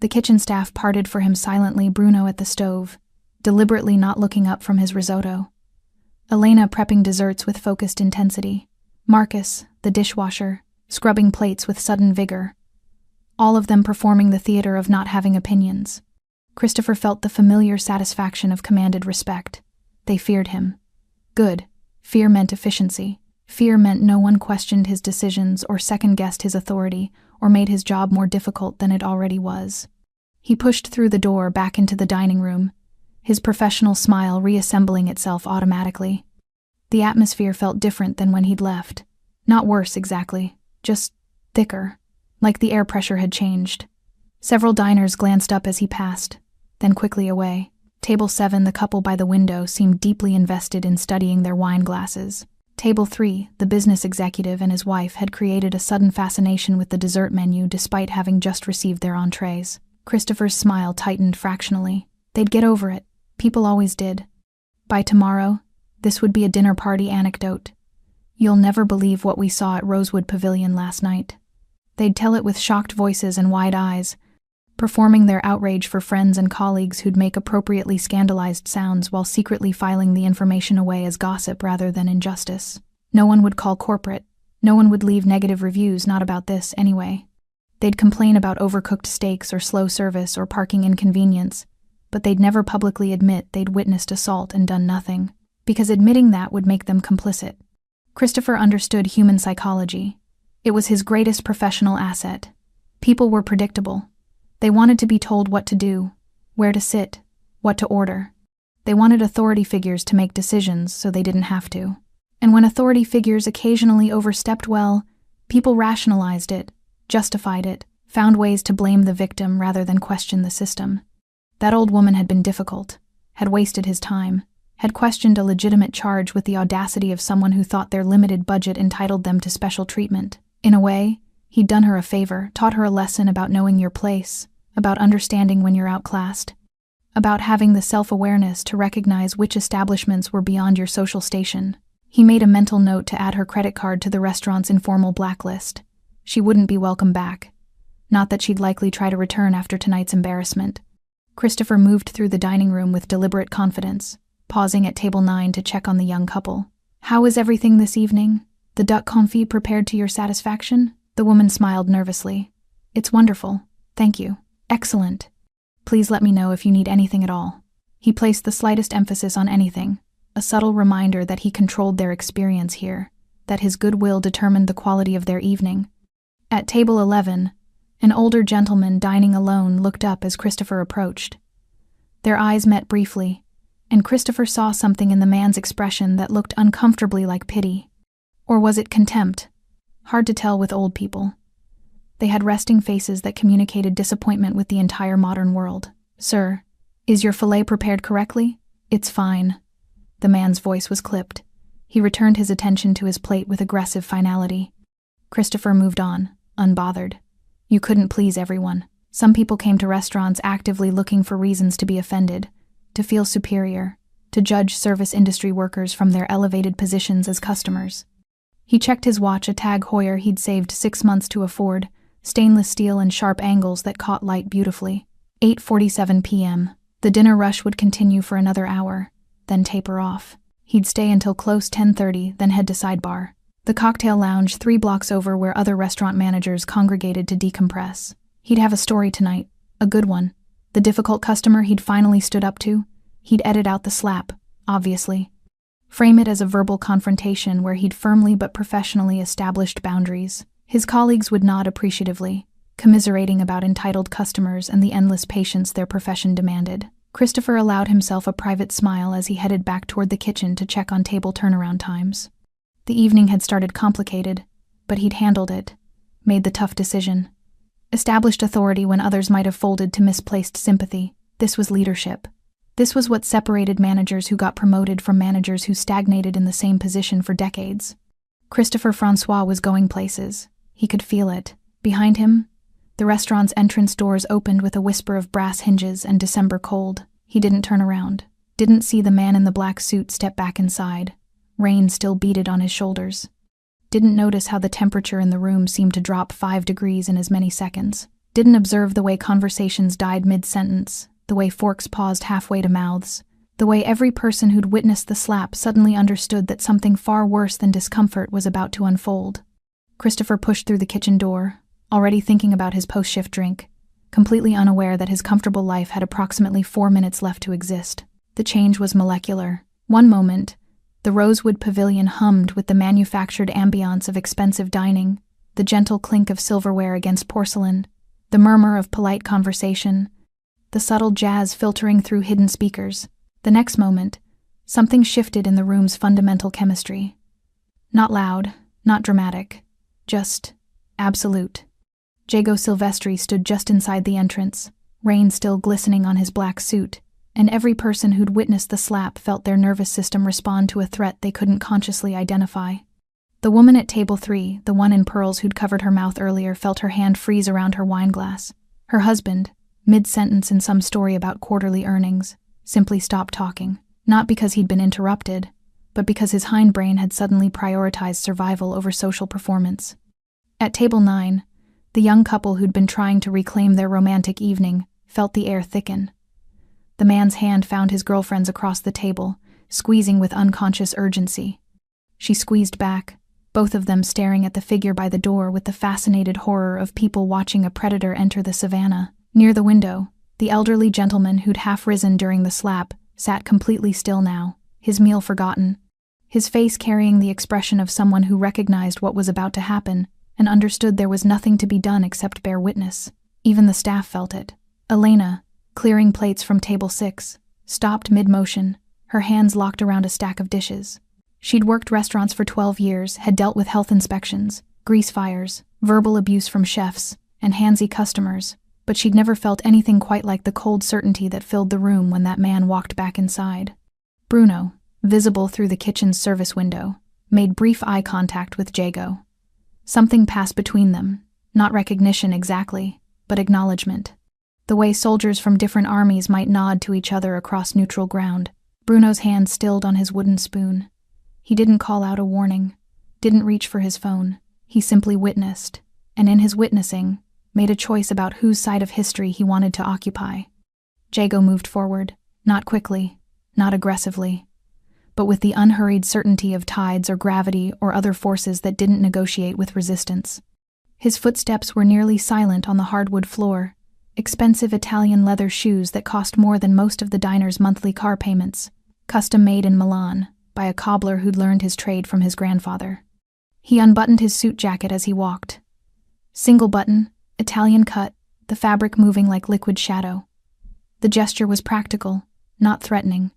Speaker 1: The kitchen staff parted for him silently, Bruno at the stove, deliberately not looking up from his risotto. Elena prepping desserts with focused intensity. Marcus, the dishwasher, scrubbing plates with sudden vigor. All of them performing the theater of not having opinions. Christopher felt the familiar satisfaction of commanded respect. They feared him. Good. Fear meant efficiency. Fear meant no one questioned his decisions or second-guessed his authority or made his job more difficult than it already was. He pushed through the door back into the dining room, his professional smile reassembling itself automatically. The atmosphere felt different than when he'd left. Not worse exactly, just thicker, like the air pressure had changed. Several diners glanced up as he passed, then quickly away. Table 7, the couple by the window, seemed deeply invested in studying their wine glasses. Table 3, the business executive and his wife had created a sudden fascination with the dessert menu despite having just received their entrees. Christopher's smile tightened fractionally. They'd get over it. People always did. By tomorrow, this would be a dinner party anecdote. You'll never believe what we saw at Rosewood Pavilion last night. They'd tell it with shocked voices and wide eyes, performing their outrage for friends and colleagues who'd make appropriately scandalized sounds while secretly filing the information away as gossip rather than injustice. No one would call corporate. No one would leave negative reviews, not about this anyway. They'd complain about overcooked steaks or slow service or parking inconvenience, but they'd never publicly admit they'd witnessed assault and done nothing, because admitting that would make them complicit. Christopher understood human psychology. It was his greatest professional asset. People were predictable. They wanted to be told what to do, where to sit, what to order. They wanted authority figures to make decisions so they didn't have to. And when authority figures occasionally overstepped, well, people rationalized it, justified it, found ways to blame the victim rather than question the system. That old woman had been difficult, had wasted his time, had questioned a legitimate charge with the audacity of someone who thought their limited budget entitled them to special treatment. In a way, he'd done her a favor, taught her a lesson about knowing your place, about understanding when you're outclassed, about having the self-awareness to recognize which establishments were beyond your social station. He made a mental note to add her credit card to the restaurant's informal blacklist. She wouldn't be welcome back. Not that she'd likely try to return after tonight's embarrassment. Christopher moved through the dining room with deliberate confidence, pausing at table 9 to check on the young couple. How is everything this evening? The duck confit prepared to your satisfaction? The woman smiled nervously. It's wonderful. Thank you. Excellent. Please let me know if you need anything at all. He placed the slightest emphasis on anything, a subtle reminder that he controlled their experience here, that his goodwill determined the quality of their evening. At table 11, An older gentleman dining alone looked up as Christopher approached. Their eyes met briefly, and Christopher saw something in the man's expression that looked uncomfortably like pity. Or was it contempt? Hard to tell with old people. They had resting faces that communicated disappointment with the entire modern world. "Sir, is your fillet prepared correctly?" "It's fine." The man's voice was clipped. He returned his attention to his plate with aggressive finality. Christopher moved on, unbothered. You couldn't please everyone. Some people came to restaurants actively looking for reasons to be offended, to feel superior, to judge service industry workers from their elevated positions as customers. He checked his watch, a Tag Heuer he'd saved 6 months to afford, stainless steel and sharp angles that caught light beautifully. 8:47 p.m. The dinner rush would continue for another hour, then taper off. He'd stay until close 10:30, then head to Sidebar, the cocktail lounge 3 blocks over where other restaurant managers congregated to decompress. He'd have a story tonight, a good one. The difficult customer he'd finally stood up to, he'd edit out the slap, obviously. Frame it as a verbal confrontation where he'd firmly but professionally established boundaries. His colleagues would nod appreciatively, commiserating about entitled customers and the endless patience their profession demanded. Christopher allowed himself a private smile as he headed back toward the kitchen to check on table turnaround times. The evening had started complicated, but he'd handled it, made the tough decision. Established authority when others might have folded to misplaced sympathy. This was leadership. This was what separated managers who got promoted from managers who stagnated in the same position for decades. Christopher Francois was going places. He could feel it. Behind him, the restaurant's entrance doors opened with a whisper of brass hinges and December cold. He didn't turn around, didn't see the man in the black suit step back inside. Rain still beaded on his shoulders. Didn't notice how the temperature in the room seemed to drop 5 degrees in as many seconds. Didn't observe the way conversations died mid-sentence, the way forks paused halfway to mouths, the way every person who'd witnessed the slap suddenly understood that something far worse than discomfort was about to unfold. Christopher pushed through the kitchen door, already thinking about his post-shift drink, completely unaware that his comfortable life had approximately 4 minutes left to exist. The change was molecular. One moment, the rosewood pavilion hummed with the manufactured ambiance of expensive dining, the gentle clink of silverware against porcelain, the murmur of polite conversation, the subtle jazz filtering through hidden speakers. The next moment, something shifted in the room's fundamental chemistry. Not loud, not dramatic, just absolute. Jago Silvestri stood just inside the entrance, rain still glistening on his black suit, and every person who'd witnessed the slap felt their nervous system respond to a threat they couldn't consciously identify. The woman at table 3, the one in pearls who'd covered her mouth earlier, felt her hand freeze around her wine glass. Her husband, mid-sentence in some story about quarterly earnings, simply stopped talking, not because he'd been interrupted, but because his hindbrain had suddenly prioritized survival over social performance. At table 9, the young couple who'd been trying to reclaim their romantic evening felt the air thicken. The man's hand found his girlfriend's across the table, squeezing with unconscious urgency. She squeezed back, both of them staring at the figure by the door with the fascinated horror of people watching a predator enter the savannah. Near the window, the elderly gentleman who'd half risen during the slap sat completely still now, his meal forgotten, his face carrying the expression of someone who recognized what was about to happen and understood there was nothing to be done except bear witness. Even the staff felt it. Elena, clearing plates from table 6, stopped mid-motion, her hands locked around a stack of dishes. She'd worked restaurants for 12 years, had dealt with health inspections, grease fires, verbal abuse from chefs, and handsy customers, but she'd never felt anything quite like the cold certainty that filled the room when that man walked back inside. Bruno, visible through the kitchen's service window, made brief eye contact with Jago. Something passed between them, not recognition exactly, but acknowledgement. The way soldiers from different armies might nod to each other across neutral ground. Bruno's hand stilled on his wooden spoon. He didn't call out a warning, didn't reach for his phone. He simply witnessed, and in his witnessing, made a choice about whose side of history he wanted to occupy. Jago moved forward, not quickly, not aggressively, but with the unhurried certainty of tides or gravity or other forces that didn't negotiate with resistance. His footsteps were nearly silent on the hardwood floor, expensive Italian leather shoes that cost more than most of the diner's monthly car payments, custom made in Milan by a cobbler who'd learned his trade from his grandfather. He unbuttoned his suit jacket as he walked. Single button, Italian cut, the fabric moving like liquid shadow. The gesture was practical, not threatening,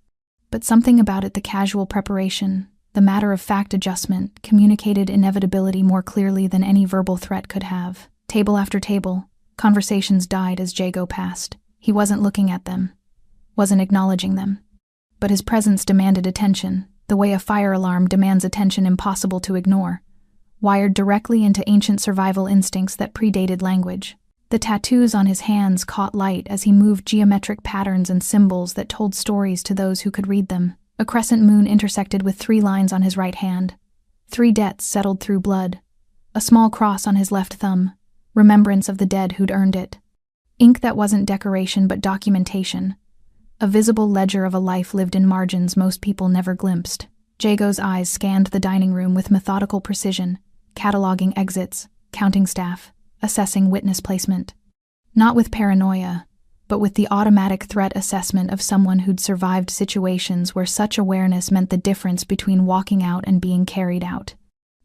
Speaker 1: but something about it, the casual preparation, the matter-of-fact adjustment, communicated inevitability more clearly than any verbal threat could have. Table after table, conversations died as Jago passed. He wasn't looking at them, wasn't acknowledging them. But his presence demanded attention, the way a fire alarm demands attention impossible to ignore, wired directly into ancient survival instincts that predated language. The tattoos on his hands caught light as he moved geometric patterns and symbols that told stories to those who could read them. A crescent moon intersected with 3 lines on his right hand. 3 debts settled through blood. A small cross on his left thumb, remembrance of the dead who'd earned it. Ink that wasn't decoration but documentation. A visible ledger of a life lived in margins most people never glimpsed. Jago's eyes scanned the dining room with methodical precision, cataloging exits, counting staff, assessing witness placement. Not with paranoia, but with the automatic threat assessment of someone who'd survived situations where such awareness meant the difference between walking out and being carried out.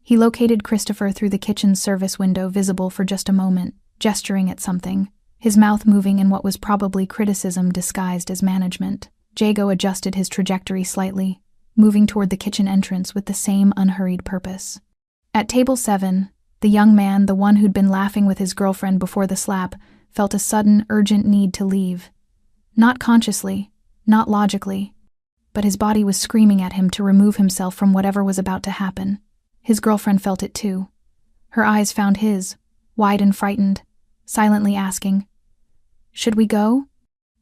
Speaker 1: He located Christopher through the kitchen's service window, visible for just a moment, gesturing at something, his mouth moving in what was probably criticism disguised as management. Jago adjusted his trajectory slightly, moving toward the kitchen entrance with the same unhurried purpose. At table 7, the young man, the one who'd been laughing with his girlfriend before the slap, felt a sudden, urgent need to leave. Not consciously, not logically, but his body was screaming at him to remove himself from whatever was about to happen. His girlfriend felt it too. Her eyes found his, wide and frightened, silently asking, "Should we go?"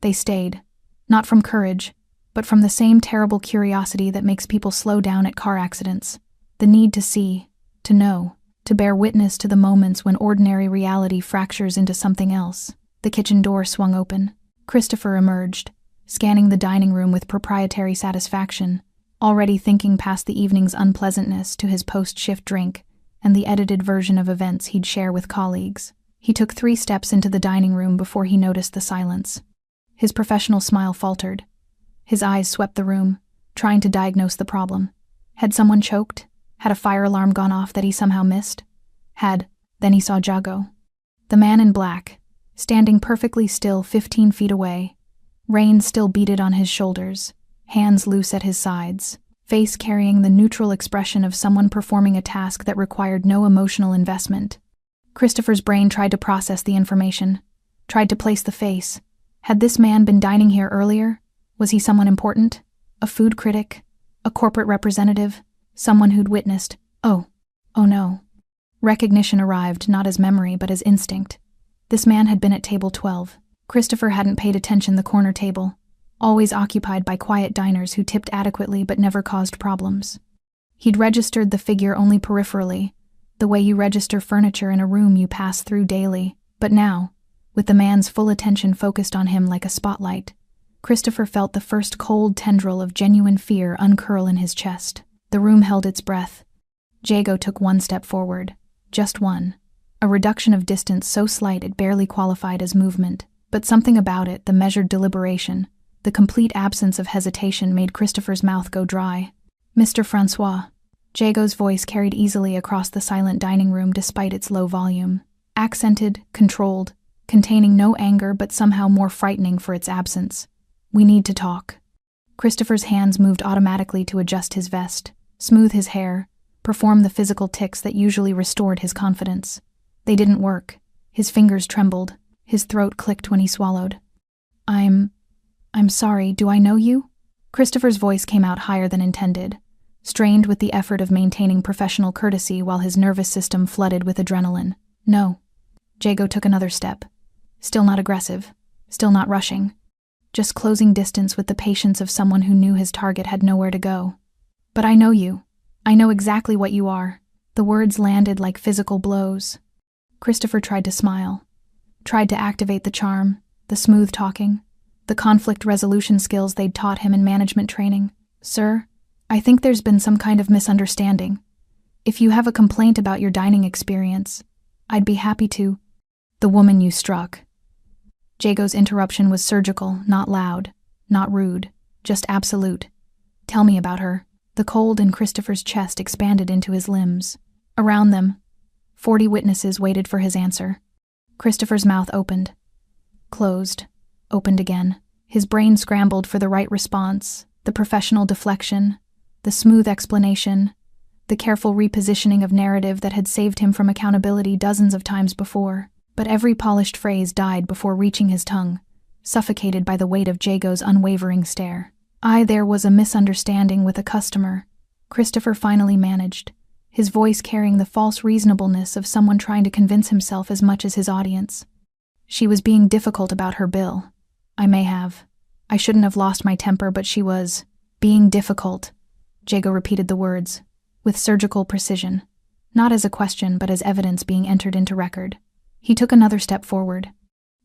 Speaker 1: They stayed, not from courage, but from the same terrible curiosity that makes people slow down at car accidents. The need to see, to know, to bear witness to the moments when ordinary reality fractures into something else. The kitchen door swung open. Christopher emerged, scanning the dining room with proprietary satisfaction, already thinking past the evening's unpleasantness to his post-shift drink and the edited version of events he'd share with colleagues. He took 3 steps into the dining room before he noticed the silence. His professional smile faltered. His eyes swept the room, trying to diagnose the problem. Had someone choked? Had a fire alarm gone off that he somehow missed? Then he saw Jago. The man in black, standing perfectly still 15 feet away, rein still beaded on his shoulders, hands loose at his sides, face carrying the neutral expression of someone performing a task that required no emotional investment. Christopher's brain tried to process the information, tried to place the face. Had this man been dining here earlier? Was he someone important? A food critic? A corporate representative? Someone who'd witnessed? Oh no. Recognition arrived not as memory but as instinct. This man had been at table 12. Christopher hadn't paid attention. The corner table, always occupied by quiet diners who tipped adequately but never caused problems. He'd registered the figure only peripherally, the way you register furniture in a room you pass through daily. But now, with the man's full attention focused on him like a spotlight, Christopher felt the first cold tendril of genuine fear uncurl in his chest. The room held its breath. Jago took 1 step forward. Just one. A reduction of distance so slight it barely qualified as movement. But something about it, the measured deliberation, the complete absence of hesitation, made Christopher's mouth go dry. "Mr. Francois." Jago's voice carried easily across the silent dining room despite its low volume. Accented, controlled, containing no anger but somehow more frightening for its absence. "We need to talk." Christopher's hands moved automatically to adjust his vest, smooth his hair, perform the physical tics that usually restored his confidence. They didn't work. His fingers trembled. His throat clicked when he swallowed. I'm sorry, do I know you?" Christopher's voice came out higher than intended, strained with the effort of maintaining professional courtesy while his nervous system flooded with adrenaline. "No." Jago took another step. Still not aggressive, still not rushing, just closing distance with the patience of someone who knew his target had nowhere to go. "But I know you. I know exactly what you are." The words landed like physical blows. Christopher tried to smile, tried to activate the charm, the smooth talking, the conflict resolution skills they'd taught him in management training. "Sir, I think there's been some kind of misunderstanding. If you have a complaint about your dining experience, I'd be happy to—" "The woman you struck." Jago's interruption was surgical, not loud, not rude, just absolute. "Tell me about her." The cold in Christopher's chest expanded into his limbs. Around them, 40 witnesses waited for his answer. Christopher's mouth opened, closed, opened again. His brain scrambled for the right response, the professional deflection, the smooth explanation, the careful repositioning of narrative that had saved him from accountability dozens of times before. But every polished phrase died before reaching his tongue, suffocated by the weight of Jago's unwavering stare. There was a misunderstanding with a customer, Christopher finally managed, his voice carrying the false reasonableness of someone trying to convince himself as much as his audience. She was being difficult about her bill. I shouldn't have lost my temper, but she was being difficult. Jago repeated the words, with surgical precision, not as a question but as evidence being entered into record. He took another step forward,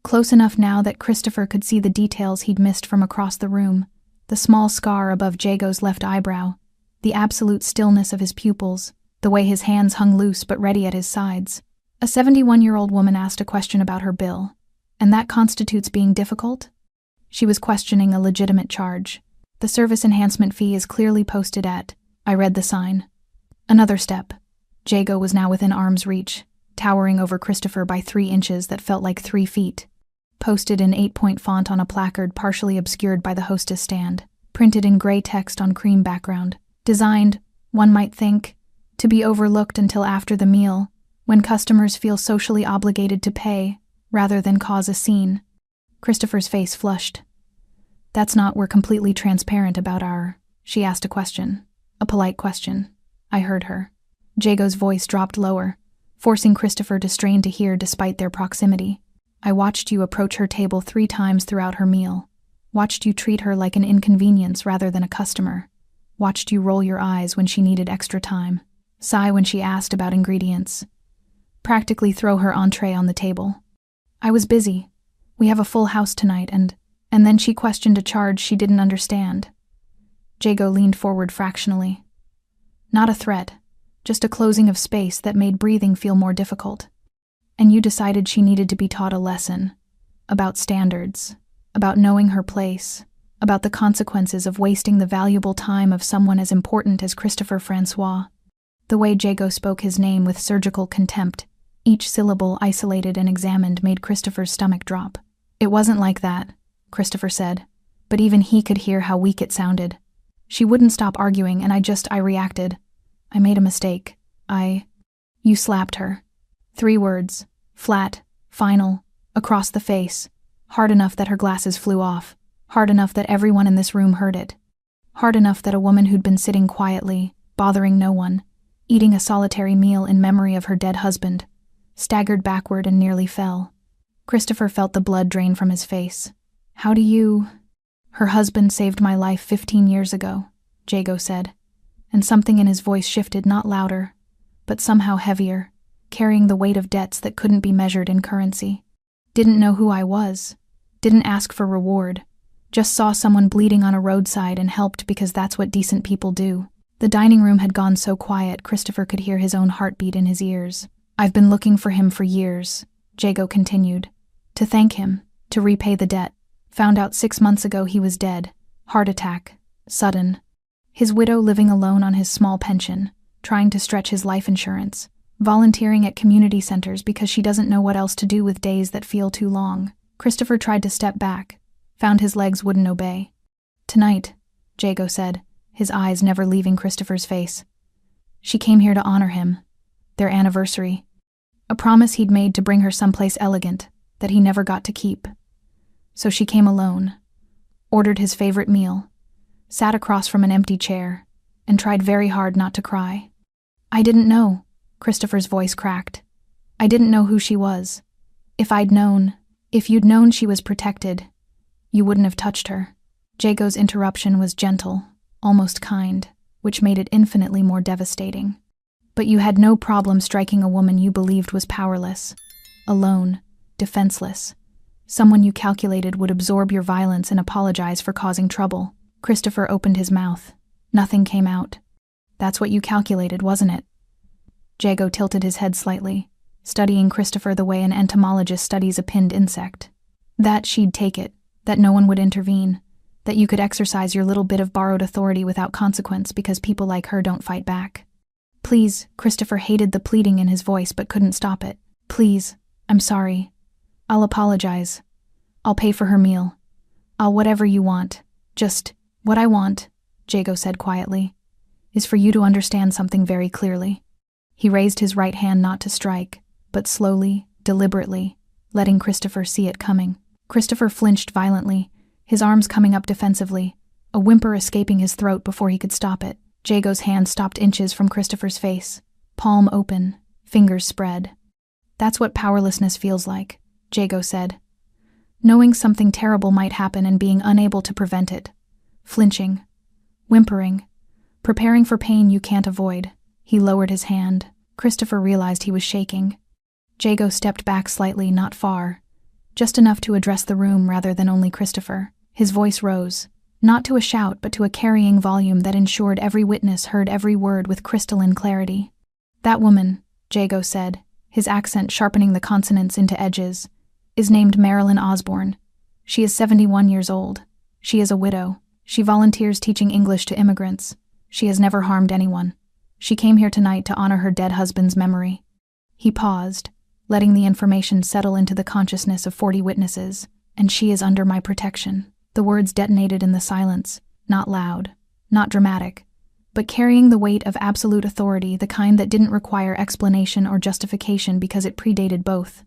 Speaker 1: close enough now that Christopher could see the details he'd missed from across the room, the small scar above Jago's left eyebrow, the absolute stillness of his pupils, the way his hands hung loose but ready at his sides. A 71-year-old woman asked a question about her bill, and that constitutes being difficult? She was questioning a legitimate charge. The service enhancement fee is clearly posted at, I read the sign. Another step. Jago was now within arm's reach, towering over Christopher by 3 inches that felt like 3 feet. Posted in 8-point font on a placard partially obscured by the hostess stand, printed in gray text on cream background. Designed, one might think, to be overlooked until after the meal, when customers feel socially obligated to pay, rather than cause a scene. Christopher's face flushed. We're completely transparent about our... She asked a question. A polite question. I heard her. Jago's voice dropped lower, forcing Christopher to strain to hear despite their proximity. I watched you approach her table 3 times throughout her meal. Watched you treat her like an inconvenience rather than a customer. Watched you roll your eyes when she needed extra time. Sigh when she asked about ingredients. Practically throw her entree on the table. I was busy. We have a full house tonight, and then she questioned a charge she didn't understand. Jago leaned forward fractionally. Not a threat, just a closing of space that made breathing feel more difficult. And you decided she needed to be taught a lesson. About standards. About knowing her place. About the consequences of wasting the valuable time of someone as important as Christopher Francois. The way Jago spoke his name with surgical contempt, each syllable isolated and examined, made Christopher's stomach drop. It wasn't like that, Christopher said, but even he could hear how weak it sounded. She wouldn't stop arguing, and I reacted. I made a mistake. You slapped her. 3 words, flat, final, across the face, hard enough that her glasses flew off, hard enough that everyone in this room heard it, hard enough that a woman who'd been sitting quietly, bothering no one, eating a solitary meal in memory of her dead husband, staggered backward and nearly fell. Christopher felt the blood drain from his face. How do you... Her husband saved my life 15 years ago, Jago said, and something in his voice shifted, not louder, but somehow heavier, carrying the weight of debts that couldn't be measured in currency. Didn't know who I was, didn't ask for reward, just saw someone bleeding on a roadside and helped because that's what decent people do. The dining room had gone so quiet Christopher could hear his own heartbeat in his ears. I've been looking for him for years, Jago continued. To thank him, to repay the debt. Found out 6 months ago he was dead. Heart attack. Sudden. His widow living alone on his small pension, trying to stretch his life insurance, volunteering at community centers because she doesn't know what else to do with days that feel too long. Christopher tried to step back, found his legs wouldn't obey. Tonight, Jago said, his eyes never leaving Christopher's face. She came here to honor him. Their anniversary. A promise he'd made to bring her someplace elegant that he never got to keep. So she came alone, ordered his favorite meal, sat across from an empty chair, and tried very hard not to cry. I didn't know, Christopher's voice cracked. I didn't know who she was. If you'd known she was protected, you wouldn't have touched her. Jago's interruption was gentle, almost kind, which made it infinitely more devastating. But you had no problem striking a woman you believed was powerless, alone, defenseless. Someone you calculated would absorb your violence and apologize for causing trouble. Christopher opened his mouth. Nothing came out. That's what you calculated, wasn't it? Jago tilted his head slightly, studying Christopher the way an entomologist studies a pinned insect. That she'd take it, that no one would intervene, that you could exercise your little bit of borrowed authority without consequence because people like her don't fight back. Please, Christopher hated the pleading in his voice but couldn't stop it. Please, I'm sorry. I'll apologize. I'll pay for her meal. I'll whatever you want. Just, what I want, Jago said quietly, is for you to understand something very clearly. He raised his right hand not to strike, but slowly, deliberately, letting Christopher see it coming. Christopher flinched violently, his arms coming up defensively, a whimper escaping his throat before he could stop it. Jago's hand stopped inches from Christopher's face, palm open, fingers spread. That's what powerlessness feels like, Jago said. Knowing something terrible might happen and being unable to prevent it. Flinching, whimpering, preparing for pain you can't avoid. He lowered his hand. Christopher realized he was shaking. Jago stepped back slightly, not far, just enough to address the room rather than only Christopher. His voice rose, not to a shout but to a carrying volume that ensured every witness heard every word with crystalline clarity. That woman, Jago said, his accent sharpening the consonants into edges, is named Marilyn Osborne. She is 71 years old. She is a widow. She volunteers teaching English to immigrants. She has never harmed anyone. She came here tonight to honor her dead husband's memory. He paused, letting the information settle into the consciousness of 40 witnesses, and she is under my protection. The words detonated in the silence, not loud, not dramatic, but carrying the weight of absolute authority, the kind that didn't require explanation or justification because it predated both.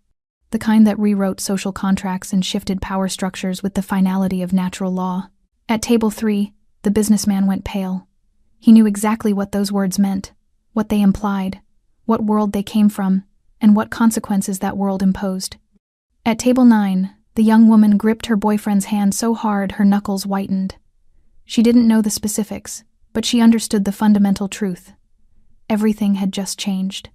Speaker 1: The kind that rewrote social contracts and shifted power structures with the finality of natural law. At table 3, the businessman went pale. He knew exactly what those words meant, what they implied, what world they came from, and what consequences that world imposed. At table 9, the young woman gripped her boyfriend's hand so hard her knuckles whitened. She didn't know the specifics, but she understood the fundamental truth. Everything had just changed.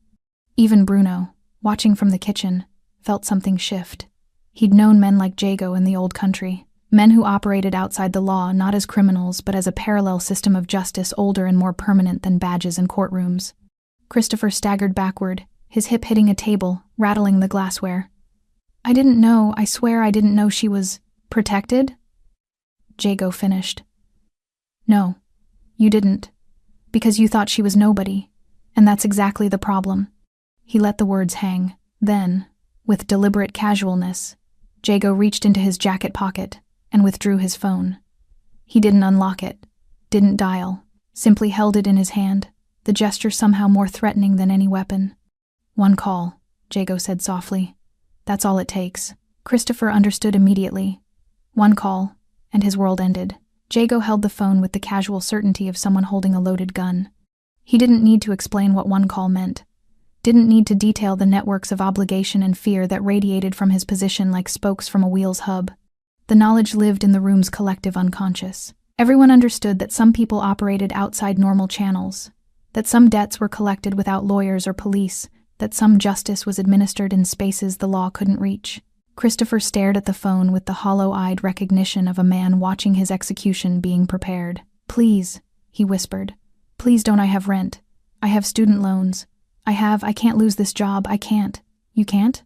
Speaker 1: Even Bruno, watching from the kitchen, felt something shift. He'd known men like Jago in the old country, men who operated outside the law not as criminals but as a parallel system of justice older and more permanent than badges and courtrooms. Christopher staggered backward, his hip hitting a table, rattling the glassware. I swear I didn't know she was protected? Jago finished. No, you didn't, because you thought she was nobody, and that's exactly the problem. He let the words hang. Then, with deliberate casualness, Jago reached into his jacket pocket and withdrew his phone. He didn't unlock it, didn't dial, simply held it in his hand, the gesture somehow more threatening than any weapon. One call, Jago said softly. That's all it takes. Christopher understood immediately. One call, and his world ended. Jago held the phone with the casual certainty of someone holding a loaded gun. He didn't need to explain what one call meant. Didn't need to detail the networks of obligation and fear that radiated from his position like spokes from a wheel's hub. The knowledge lived in the room's collective unconscious. Everyone understood that some people operated outside normal channels, that some debts were collected without lawyers or police, that some justice was administered in spaces the law couldn't reach. Christopher stared at the phone with the hollow-eyed recognition of a man watching his execution being prepared. Please, he whispered. Please don't. I have rent. I have student loans. I can't lose this job. I can't. You can't?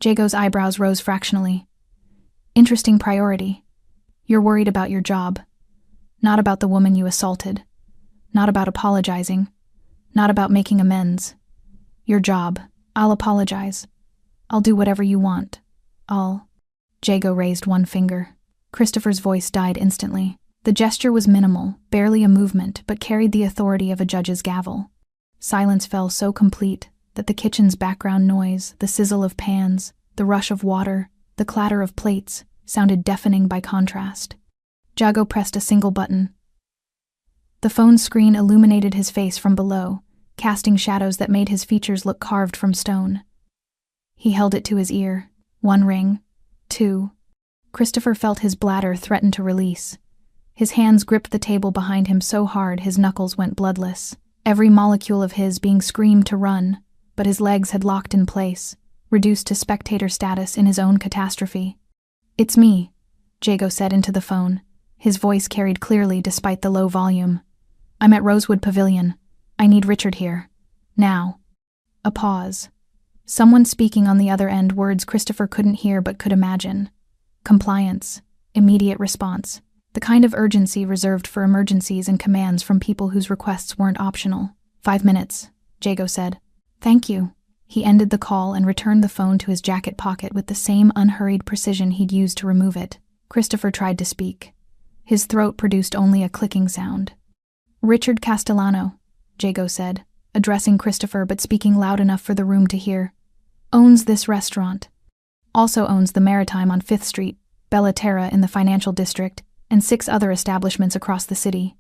Speaker 1: Jago's eyebrows rose fractionally. Interesting priority. You're worried about your job. Not about the woman you assaulted. Not about apologizing. Not about making amends. Your job. I'll apologize. I'll do whatever you want. Jago raised one finger. Christopher's voice died instantly. The gesture was minimal, barely a movement, but carried the authority of a judge's gavel. Silence fell so complete that the kitchen's background noise, the sizzle of pans, the rush of water, the clatter of plates, sounded deafening by contrast. Jago pressed a single button. The phone screen illuminated his face from below, casting shadows that made his features look carved from stone. He held it to his ear. 1 ring. 2. Christopher felt his bladder threaten to release. His hands gripped the table behind him so hard his knuckles went bloodless. Every molecule of his being screamed to run, but his legs had locked in place, reduced to spectator status in his own catastrophe. It's me, Jago said into the phone. His voice carried clearly despite the low volume. I'm at Rosewood Pavilion. I need Richard here. Now. A pause. Someone speaking on the other end, words Christopher couldn't hear but could imagine. Compliance. Immediate response. The kind of urgency reserved for emergencies and commands from people whose requests weren't optional. 5 minutes, Jago said. Thank you. He ended the call and returned the phone to his jacket pocket with the same unhurried precision he'd used to remove it. Christopher tried to speak. His throat produced only a clicking sound. "Richard Castellano," Jago said, addressing Christopher but speaking loud enough for the room to hear. "Owns this restaurant. Also owns the Maritime on 5th Street, Bella Terra in the financial district, and 6 other establishments across the city.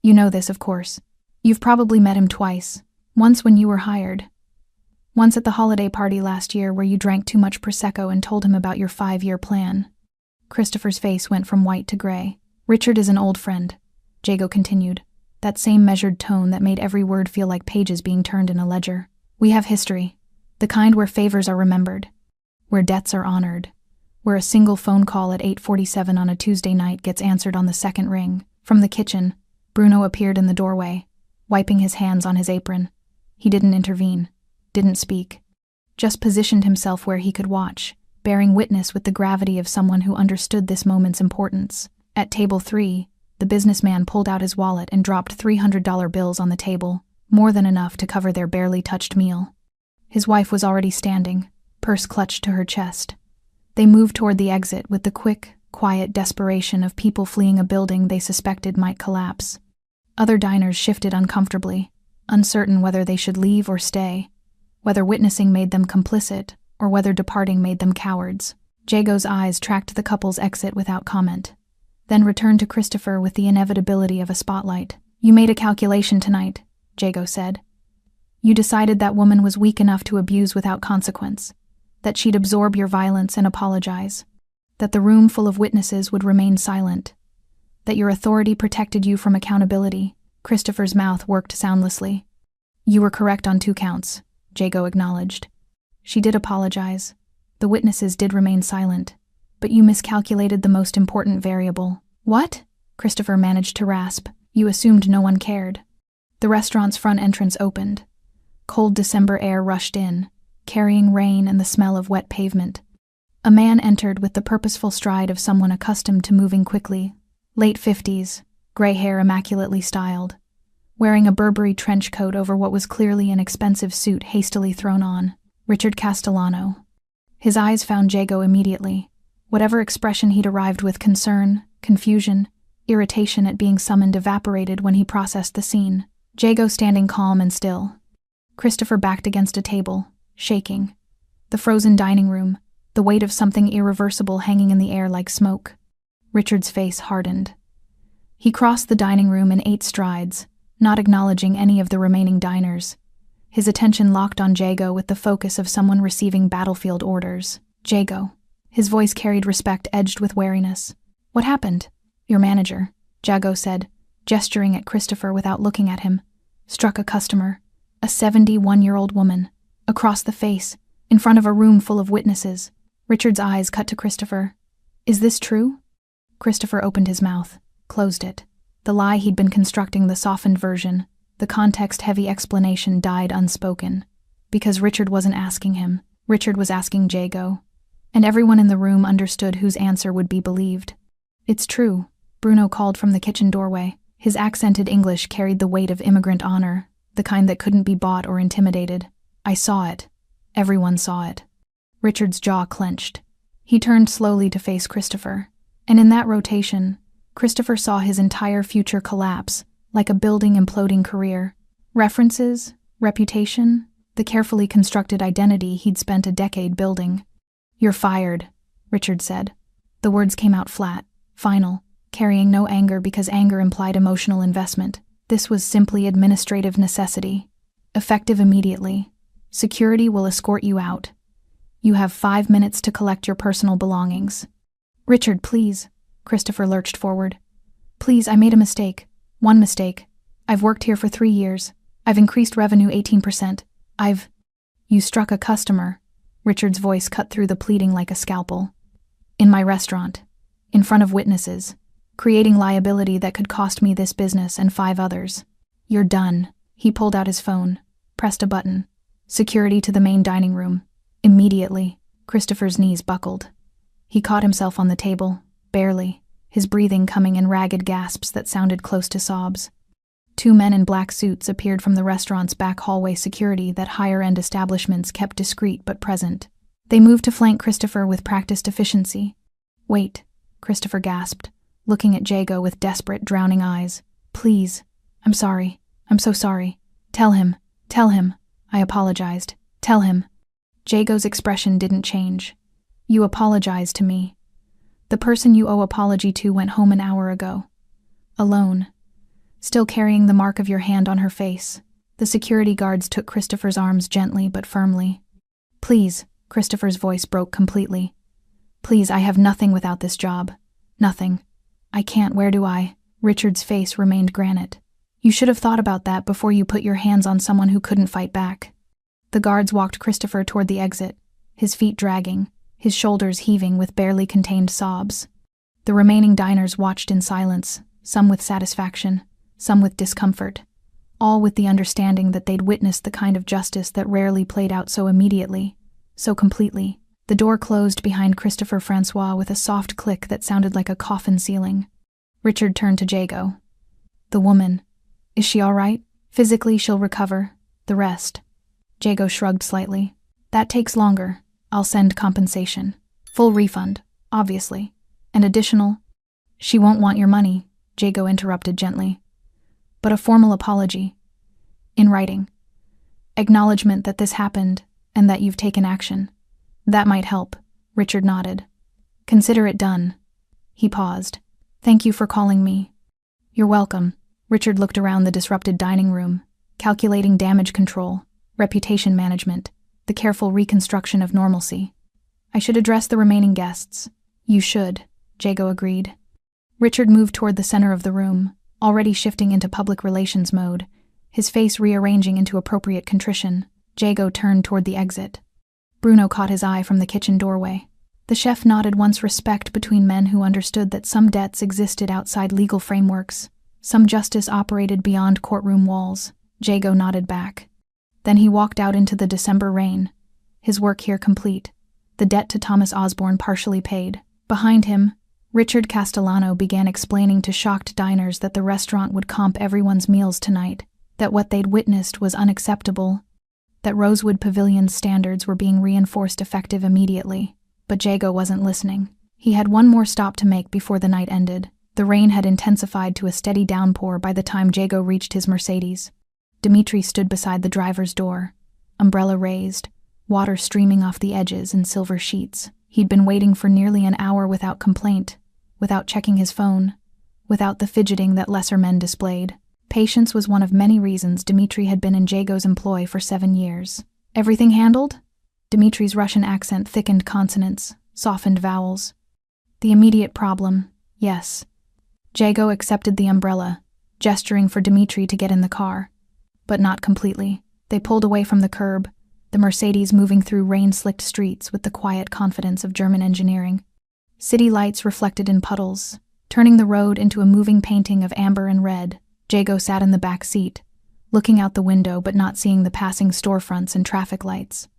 Speaker 1: You know this, of course. You've probably met him twice. Once when you were hired. Once at the holiday party last year where you drank too much Prosecco and told him about your 5-year plan." Christopher's face went from white to gray. "Richard is an old friend," Jago continued, that same measured tone that made every word feel like pages being turned in a ledger. "We have history, the kind where favors are remembered, where debts are honored, where a single phone call at 8:47 on a Tuesday night gets answered on the second ring." From the kitchen, Bruno appeared in the doorway, wiping his hands on his apron. He didn't intervene, didn't speak, just positioned himself where he could watch, bearing witness with the gravity of someone who understood this moment's importance. At table 3, the businessman pulled out his wallet and dropped $300 bills on the table, more than enough to cover their barely touched meal. His wife was already standing, purse clutched to her chest. They moved toward the exit with the quick, quiet desperation of people fleeing a building they suspected might collapse. Other diners shifted uncomfortably, uncertain whether they should leave or stay, whether witnessing made them complicit or whether departing made them cowards. Jago's eyes tracked the couple's exit without comment, then returned to Christopher with the inevitability of a spotlight. "You made a calculation tonight," Jago said. "You decided that woman was weak enough to abuse without consequence, that she'd absorb your violence and apologize, that the room full of witnesses would remain silent, that your authority protected you from accountability." Christopher's mouth worked soundlessly. "You were correct on 2 counts, Jago acknowledged. She did apologize. The witnesses did remain silent. But you miscalculated the most important variable." "What?" Christopher managed to rasp. "You assumed no one cared." The restaurant's front entrance opened. Cold December air rushed in, carrying rain and the smell of wet pavement. A man entered with the purposeful stride of someone accustomed to moving quickly. Late 50s, gray hair immaculately styled, wearing a Burberry trench coat over what was clearly an expensive suit hastily thrown on. Richard Castellano. His eyes found Jago immediately. Whatever expression he'd arrived with, concern, confusion, irritation at being summoned, evaporated when he processed the scene. Jago standing calm and still. Christopher backed against a table, shaking. The frozen dining room, the weight of something irreversible hanging in the air like smoke. Richard's face hardened. He crossed the dining room in 8 strides, not acknowledging any of the remaining diners. His attention locked on Jago with the focus of someone receiving battlefield orders. "Jago." His voice carried respect edged with wariness. "What happened?" "Your manager," Jago said, gesturing at Christopher without looking at him. "Struck a customer, a 71-year-old woman, across the face, in front of a room full of witnesses." Richard's eyes cut to Christopher. "Is this true?" Christopher opened his mouth, closed it. The lie he'd been constructing, the softened version, the context-heavy explanation died unspoken. Because Richard wasn't asking him. Richard was asking Jago. And everyone in the room understood whose answer would be believed. "It's true," Bruno called from the kitchen doorway. His accented English carried the weight of immigrant honor, the kind that couldn't be bought or intimidated. "I saw it. Everyone saw it." Richard's jaw clenched. He turned slowly to face Christopher, and in that rotation, Christopher saw his entire future collapse, like a building imploding career. References, reputation, the carefully constructed identity he'd spent a decade building. "You're fired," Richard said. The words came out flat, final, carrying no anger because anger implied emotional investment. This was simply administrative necessity. Effective immediately. Security will escort you out. You have 5 minutes to collect your personal belongings. "Richard, please." Christopher lurched forward. "Please, I made a mistake. One mistake. I've worked here for 3 years. I've increased revenue 18%. You struck a customer." Richard's voice cut through the pleading like a scalpel. "In my restaurant. In front of witnesses. Creating liability that could cost me this business and 5 others. You're done." He pulled out his phone, pressed a button. "Security to the main dining room. Immediately." Christopher's knees buckled. He caught himself on the table, barely, his breathing coming in ragged gasps that sounded close to sobs. Two men in black suits appeared from the restaurant's back hallway security that higher-end establishments kept discreet but present. They moved to flank Christopher with practiced efficiency. "Wait," Christopher gasped, looking at Jago with desperate, drowning eyes. "Please. I'm sorry. I'm so sorry. Tell him. Tell him." I apologized. "Tell him." Jago's expression didn't change. "You apologize to me. The person you owe apology to went home an hour ago. Alone. Still carrying the mark of your hand on her face." The security guards took Christopher's arms gently but firmly. "Please," Christopher's voice broke completely. "Please, I have nothing without this job. Nothing. I can't, where do I?" Richard's face remained granite. "You should have thought about that before you put your hands on someone who couldn't fight back." The guards walked Christopher toward the exit, his feet dragging, his shoulders heaving with barely contained sobs. The remaining diners watched in silence, some with satisfaction, some with discomfort, all with the understanding that they'd witnessed the kind of justice that rarely played out so immediately, so completely. The door closed behind Christopher Francois with a soft click that sounded like a coffin ceiling. Richard turned to Jago. "The woman. Is she all right? Physically, she'll recover. The rest." Jago shrugged slightly. "That takes longer. I'll send compensation. Full refund, obviously. And additional—" "She won't want your money," Jago interrupted gently. "But a formal apology. In writing. Acknowledgement that this happened and that you've taken action. That might help." Richard nodded. "Consider it done." He paused. "Thank you for calling me." "You're welcome." Richard looked around the disrupted dining room, calculating damage control, reputation management, the careful reconstruction of normalcy. "I should address the remaining guests." "You should," Jago agreed. Richard moved toward the center of the room, already shifting into public relations mode, his face rearranging into appropriate contrition. Jago turned toward the exit. Bruno caught his eye from the kitchen doorway. The chef nodded once respect between men who understood that some debts existed outside legal frameworks, some justice operated beyond courtroom walls. Jago nodded back. Then he walked out into the December rain, his work here complete, the debt to Thomas Osborne partially paid. Behind him, Richard Castellano began explaining to shocked diners that the restaurant would comp everyone's meals tonight, that what they'd witnessed was unacceptable, that Rosewood Pavilion's standards were being reinforced effective immediately. But Jago wasn't listening. He had one more stop to make before the night ended. The rain had intensified to a steady downpour by the time Jago reached his Mercedes. Dimitri stood beside the driver's door, umbrella raised, water streaming off the edges in silver sheets. He'd been waiting for nearly an hour without complaint, without checking his phone, without the fidgeting that lesser men displayed. Patience was one of many reasons Dimitri had been in Jago's employ for 7 years. "Everything handled?" Dimitri's Russian accent thickened consonants, softened vowels. "The immediate problem, yes." Jago accepted the umbrella, gesturing for Dimitri to get in the car. But not completely. They pulled away from the curb, the Mercedes moving through rain-slicked streets with the quiet confidence of German engineering. City lights reflected in puddles, turning the road into a moving painting of amber and red. Jago sat in the back seat, looking out the window but not seeing the passing storefronts and traffic lights.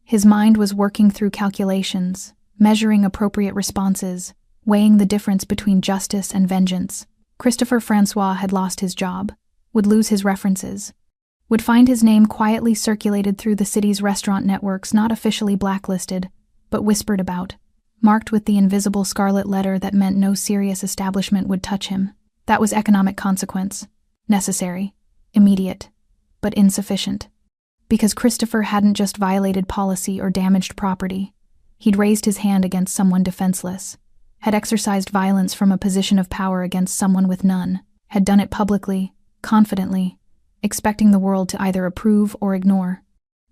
Speaker 1: His mind was working through calculations, measuring appropriate responses, weighing the difference between justice and vengeance. Christopher Francois had lost his job, would lose his references, would find his name quietly circulated through the city's restaurant networks, not officially blacklisted, but whispered about, marked with the invisible scarlet letter that meant no serious establishment would touch him. That was economic consequence. Necessary, immediate, but insufficient. Because Christopher hadn't just violated policy or damaged property. He'd raised his hand against someone defenseless, had exercised violence from a position of power against someone with none, had done it publicly, confidently, expecting the world to either approve or ignore.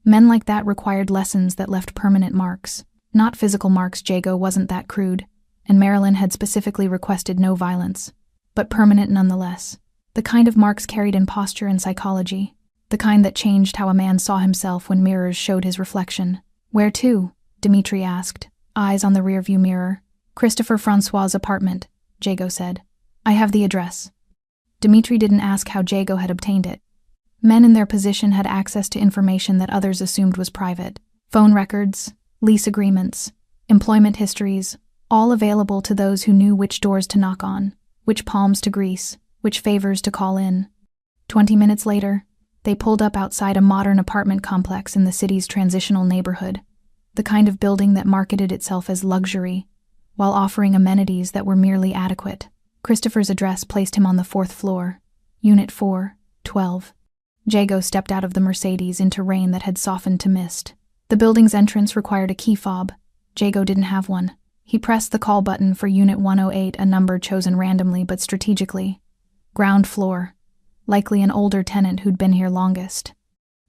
Speaker 1: Men like that required lessons that left permanent marks. Not physical marks. Jago wasn't that crude, and Marilyn had specifically requested no violence, but permanent nonetheless. The kind of marks carried in posture and psychology, the kind that changed how a man saw himself when mirrors showed his reflection. "Where to?" Dimitri asked, eyes on the rearview mirror. "Christopher Francois' apartment," Jago said. "I have the address." Dimitri didn't ask how Jago had obtained it. Men in their position had access to information that others assumed was private. Phone records, lease agreements, employment histories, all available to those who knew which doors to knock on, which palms to grease, which favors to call in. 20 minutes later, they pulled up outside a modern apartment complex in the city's transitional neighborhood, the kind of building that marketed itself as luxury, while offering amenities that were merely adequate. Christopher's address placed him on the 4th floor, Unit 412. Jago stepped out of the Mercedes into rain that had softened to mist. The building's entrance required a key fob. Jago didn't have one. He pressed the call button for Unit 108, a number chosen randomly but strategically. Ground floor. Likely an older tenant who'd been here longest.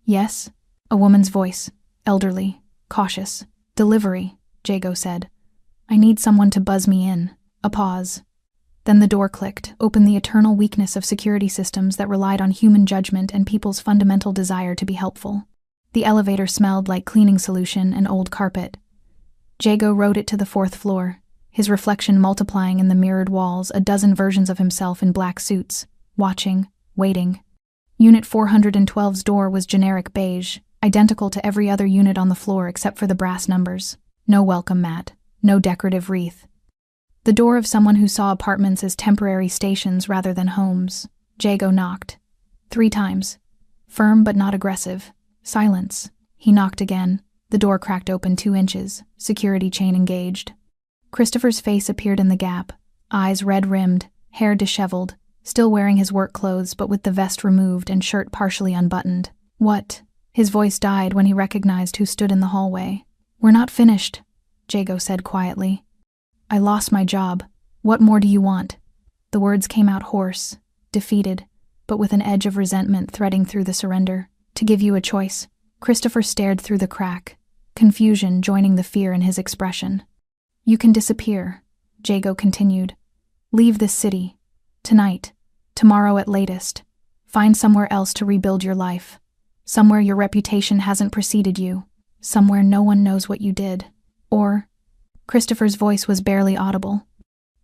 Speaker 1: Yes? A woman's voice. Elderly. Cautious. Delivery, Jago said. I need someone to buzz me in. A pause. Then the door clicked, open the eternal weakness of security systems that relied on human judgment and people's fundamental desire to be helpful. The elevator smelled like cleaning solution and old carpet. Jago rode it to the 4th floor, his reflection multiplying in the mirrored walls, a dozen versions of himself in black suits, watching, waiting. Unit 412's door was generic beige, identical to every other unit on the floor except for the brass numbers. No welcome mat, no decorative wreath. The door of someone who saw apartments as temporary stations rather than homes. Jago knocked. 3 times. Firm but not aggressive. Silence. He knocked again. The door cracked open 2 inches. Security chain engaged. Christopher's face appeared in the gap. Eyes red-rimmed, hair disheveled, still wearing his work clothes but with the vest removed and shirt partially unbuttoned. What? His voice died when he recognized who stood in the hallway. We're not finished, Jago said quietly. I lost my job. What more do you want? The words came out hoarse, defeated, but with an edge of resentment threading through the surrender. To give you a choice. Christopher stared through the crack, confusion joining the fear in his expression. You can disappear, Jago continued. Leave this city. Tonight. Tomorrow at latest. Find somewhere else to rebuild your life. Somewhere your reputation hasn't preceded you. Somewhere no one knows what you did. Or... Christopher's voice was barely audible.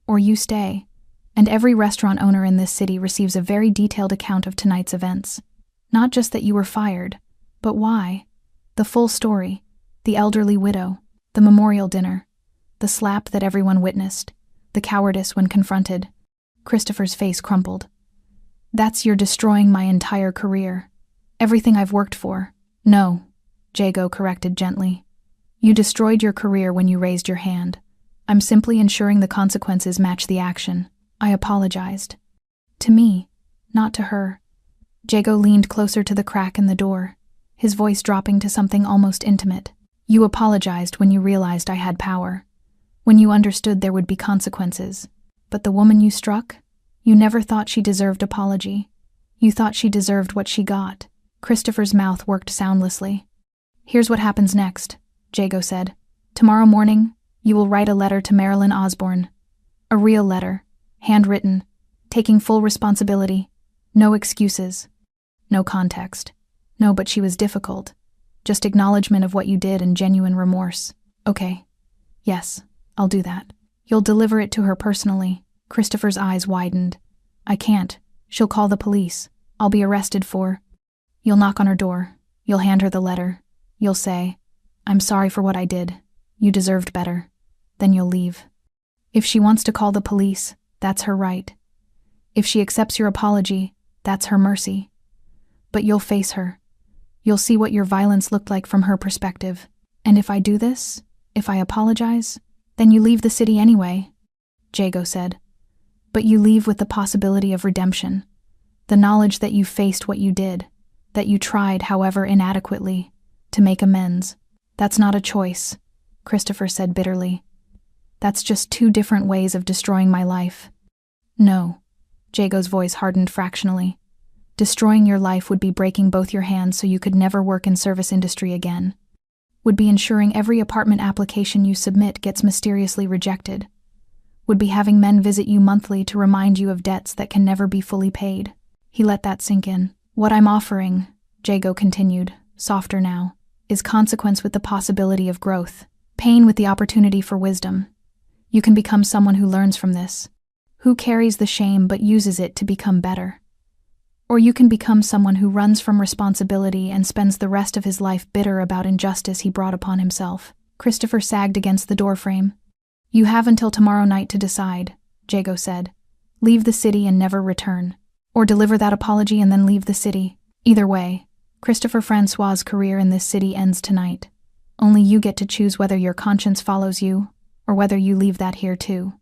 Speaker 1: Or you stay, and every restaurant owner in this city receives a very detailed account of tonight's events. Not just that you were fired, but why. The full story, the elderly widow, the memorial dinner, the slap that everyone witnessed, the cowardice when confronted. Christopher's face crumpled. That's you're destroying my entire career. Everything I've worked for. No, Jago corrected gently. You destroyed your career when you raised your hand. I'm simply ensuring the consequences match the action. I apologized. To me, not to her. Jago leaned closer to the crack in the door, his voice dropping to something almost intimate. You apologized when you realized I had power, when you understood there would be consequences. But the woman you struck? You never thought she deserved apology. You thought she deserved what she got. Christopher's mouth worked soundlessly. Here's what happens next, Jago said. Tomorrow morning, you will write a letter to Marilyn Osborne. A real letter, handwritten, taking full responsibility. No excuses. No context. No, but she was difficult. Just acknowledgement of what you did and genuine remorse. Okay. Yes, I'll do that. You'll deliver it to her personally. Christopher's eyes widened. I can't. She'll call the police. I'll be arrested for... You'll knock on her door. You'll hand her the letter. You'll say, I'm sorry for what I did. You deserved better. Then you'll leave. If she wants to call the police, that's her right. If she accepts your apology, that's her mercy. But you'll face her. You'll see what your violence looked like from her perspective. And if I do this, if I apologize, then you leave the city anyway, Jago said. But you leave with the possibility of redemption. The knowledge that you faced what you did, that you tried, however inadequately, to make amends. That's not a choice, Christopher said bitterly. That's just 2 different ways of destroying my life. No, Jago's voice hardened fractionally. Destroying your life would be breaking both your hands so you could never work in service industry again. Would be ensuring every apartment application you submit gets mysteriously rejected. Would be having men visit you monthly to remind you of debts that can never be fully paid. He let that sink in. What I'm offering, Jago continued, softer now, is consequence with the possibility of growth, pain with the opportunity for wisdom. You can become someone who learns from this, who carries the shame but uses it to become better. Or you can become someone who runs from responsibility and spends the rest of his life bitter about injustice he brought upon himself. Christopher sagged against the doorframe. You have until tomorrow night to decide, Jago said. Leave the city and never return. Or deliver that apology and then leave the city. Either way, Christopher Francois's career in this city ends tonight. Only you get to choose whether your conscience follows you, or whether you leave that here too.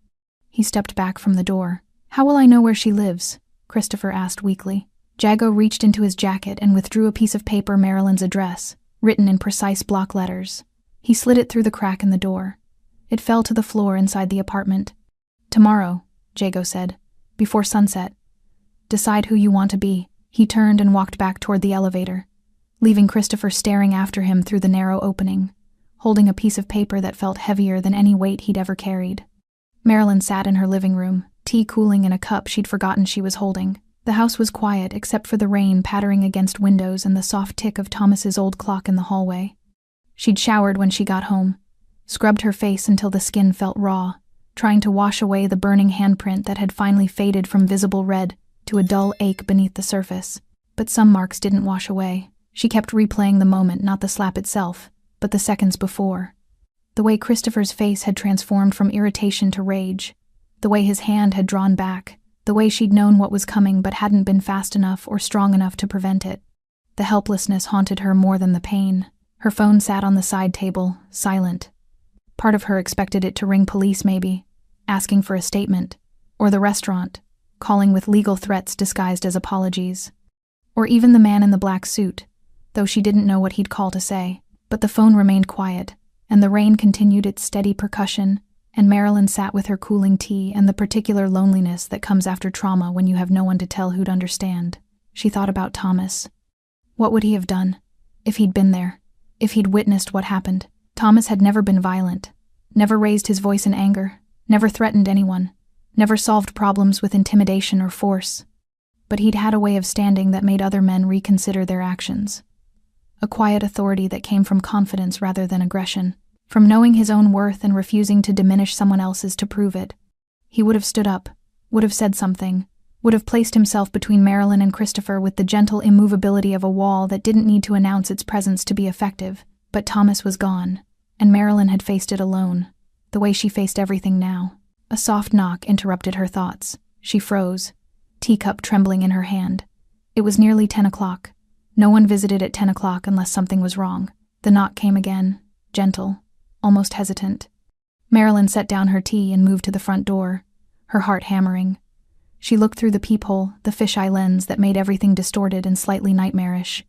Speaker 1: He stepped back from the door. How will I know where she lives? Christopher asked weakly. Jago reached into his jacket and withdrew a piece of paper, Marilyn's address, written in precise block letters. He slid it through the crack in the door. It fell to the floor inside the apartment. Tomorrow, Jago said, before sunset. Decide who you want to be. He turned and walked back toward the elevator, leaving Christopher staring after him through the narrow opening, holding a piece of paper that felt heavier than any weight he'd ever carried. Marilyn sat in her living room, tea cooling in a cup she'd forgotten she was holding. The house was quiet except for the rain pattering against windows and the soft tick of Thomas's old clock in the hallway. She'd showered when she got home, scrubbed her face until the skin felt raw, trying to wash away the burning handprint that had finally faded from visible red to a dull ache beneath the surface. But some marks didn't wash away. She kept replaying the moment, not the slap itself, but the seconds before. The way Christopher's face had transformed from irritation to rage, the way his hand had drawn back, the way she'd known what was coming but hadn't been fast enough or strong enough to prevent it. The helplessness haunted her more than the pain. Her phone sat on the side table, silent. Part of her expected it to ring police maybe, asking for a statement, or the restaurant, calling with legal threats disguised as apologies. Or even the man in the black suit, though she didn't know what he'd call to say. But the phone remained quiet, and the rain continued its steady percussion, and Marilyn sat with her cooling tea and the particular loneliness that comes after trauma when you have no one to tell who'd understand. She thought about Thomas. What would he have done? If he'd been there? If he'd witnessed what happened? Thomas had never been violent, never raised his voice in anger, never threatened anyone, never solved problems with intimidation or force. But he'd had a way of standing that made other men reconsider their actions. A quiet authority that came from confidence rather than aggression, from knowing his own worth and refusing to diminish someone else's to prove it. He would have stood up, would have said something, would have placed himself between Marilyn and Christopher with the gentle immovability of a wall that didn't need to announce its presence to be effective. But Thomas was gone, and Marilyn had faced it alone, the way she faced everything now. A soft knock interrupted her thoughts. She froze, teacup trembling in her hand. It was nearly 10 o'clock. No one visited at 10 o'clock unless something was wrong. The knock came again, gentle, almost hesitant. Marilyn set down her tea and moved to the front door, her heart hammering. She looked through the peephole, the fisheye lens that made everything distorted and slightly nightmarish.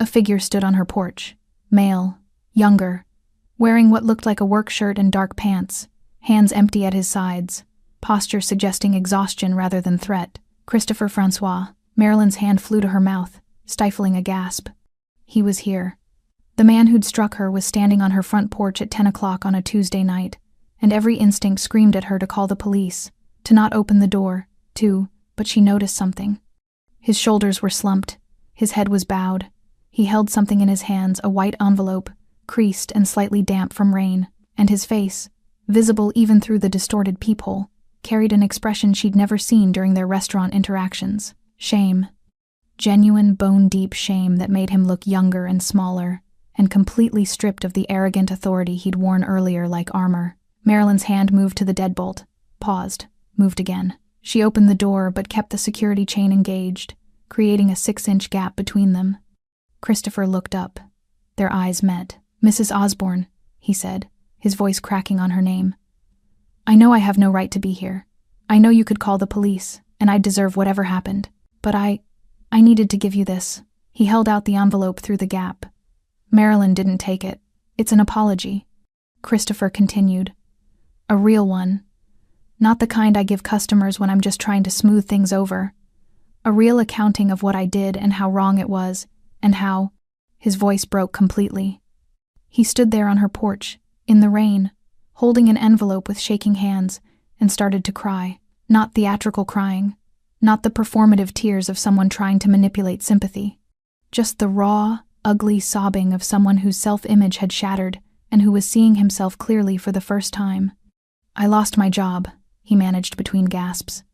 Speaker 1: A figure stood on her porch, male, younger, wearing what looked like a work shirt and dark pants, hands empty at his sides, posture suggesting exhaustion rather than threat. Christopher Francois. Marilyn's hand flew to her mouth, stifling a gasp. He was here. The man who'd struck her was standing on her front porch at 10 o'clock on a Tuesday night, and every instinct screamed at her to call the police, to not open the door, but she noticed something. His shoulders were slumped, his head was bowed. He held something in his hands, a white envelope, creased and slightly damp from rain, and his face, visible even through the distorted peephole, carried an expression she'd never seen during their restaurant interactions. Shame. Genuine, bone-deep shame that made him look younger and smaller, and completely stripped of the arrogant authority he'd worn earlier like armor. Marilyn's hand moved to the deadbolt, paused, moved again. She opened the door but kept the security chain engaged, creating a 6-inch gap between them. Christopher looked up. Their eyes met. "Mrs. Osborne," he said, his voice cracking on her name. "I know I have no right to be here. I know you could call the police, and I deserve whatever happened. But I needed to give you this." He held out the envelope through the gap. Marilyn didn't take it. "It's an apology," Christopher continued. "A real one. Not the kind I give customers when I'm just trying to smooth things over. A real accounting of what I did and how wrong it was, and how—" His voice broke completely. He stood there on her porch, in the rain, holding an envelope with shaking hands, and started to cry. Not theatrical crying, not the performative tears of someone trying to manipulate sympathy. Just the raw, ugly sobbing of someone whose self-image had shattered and who was seeing himself clearly for the first time. "I lost my job," he managed between gasps.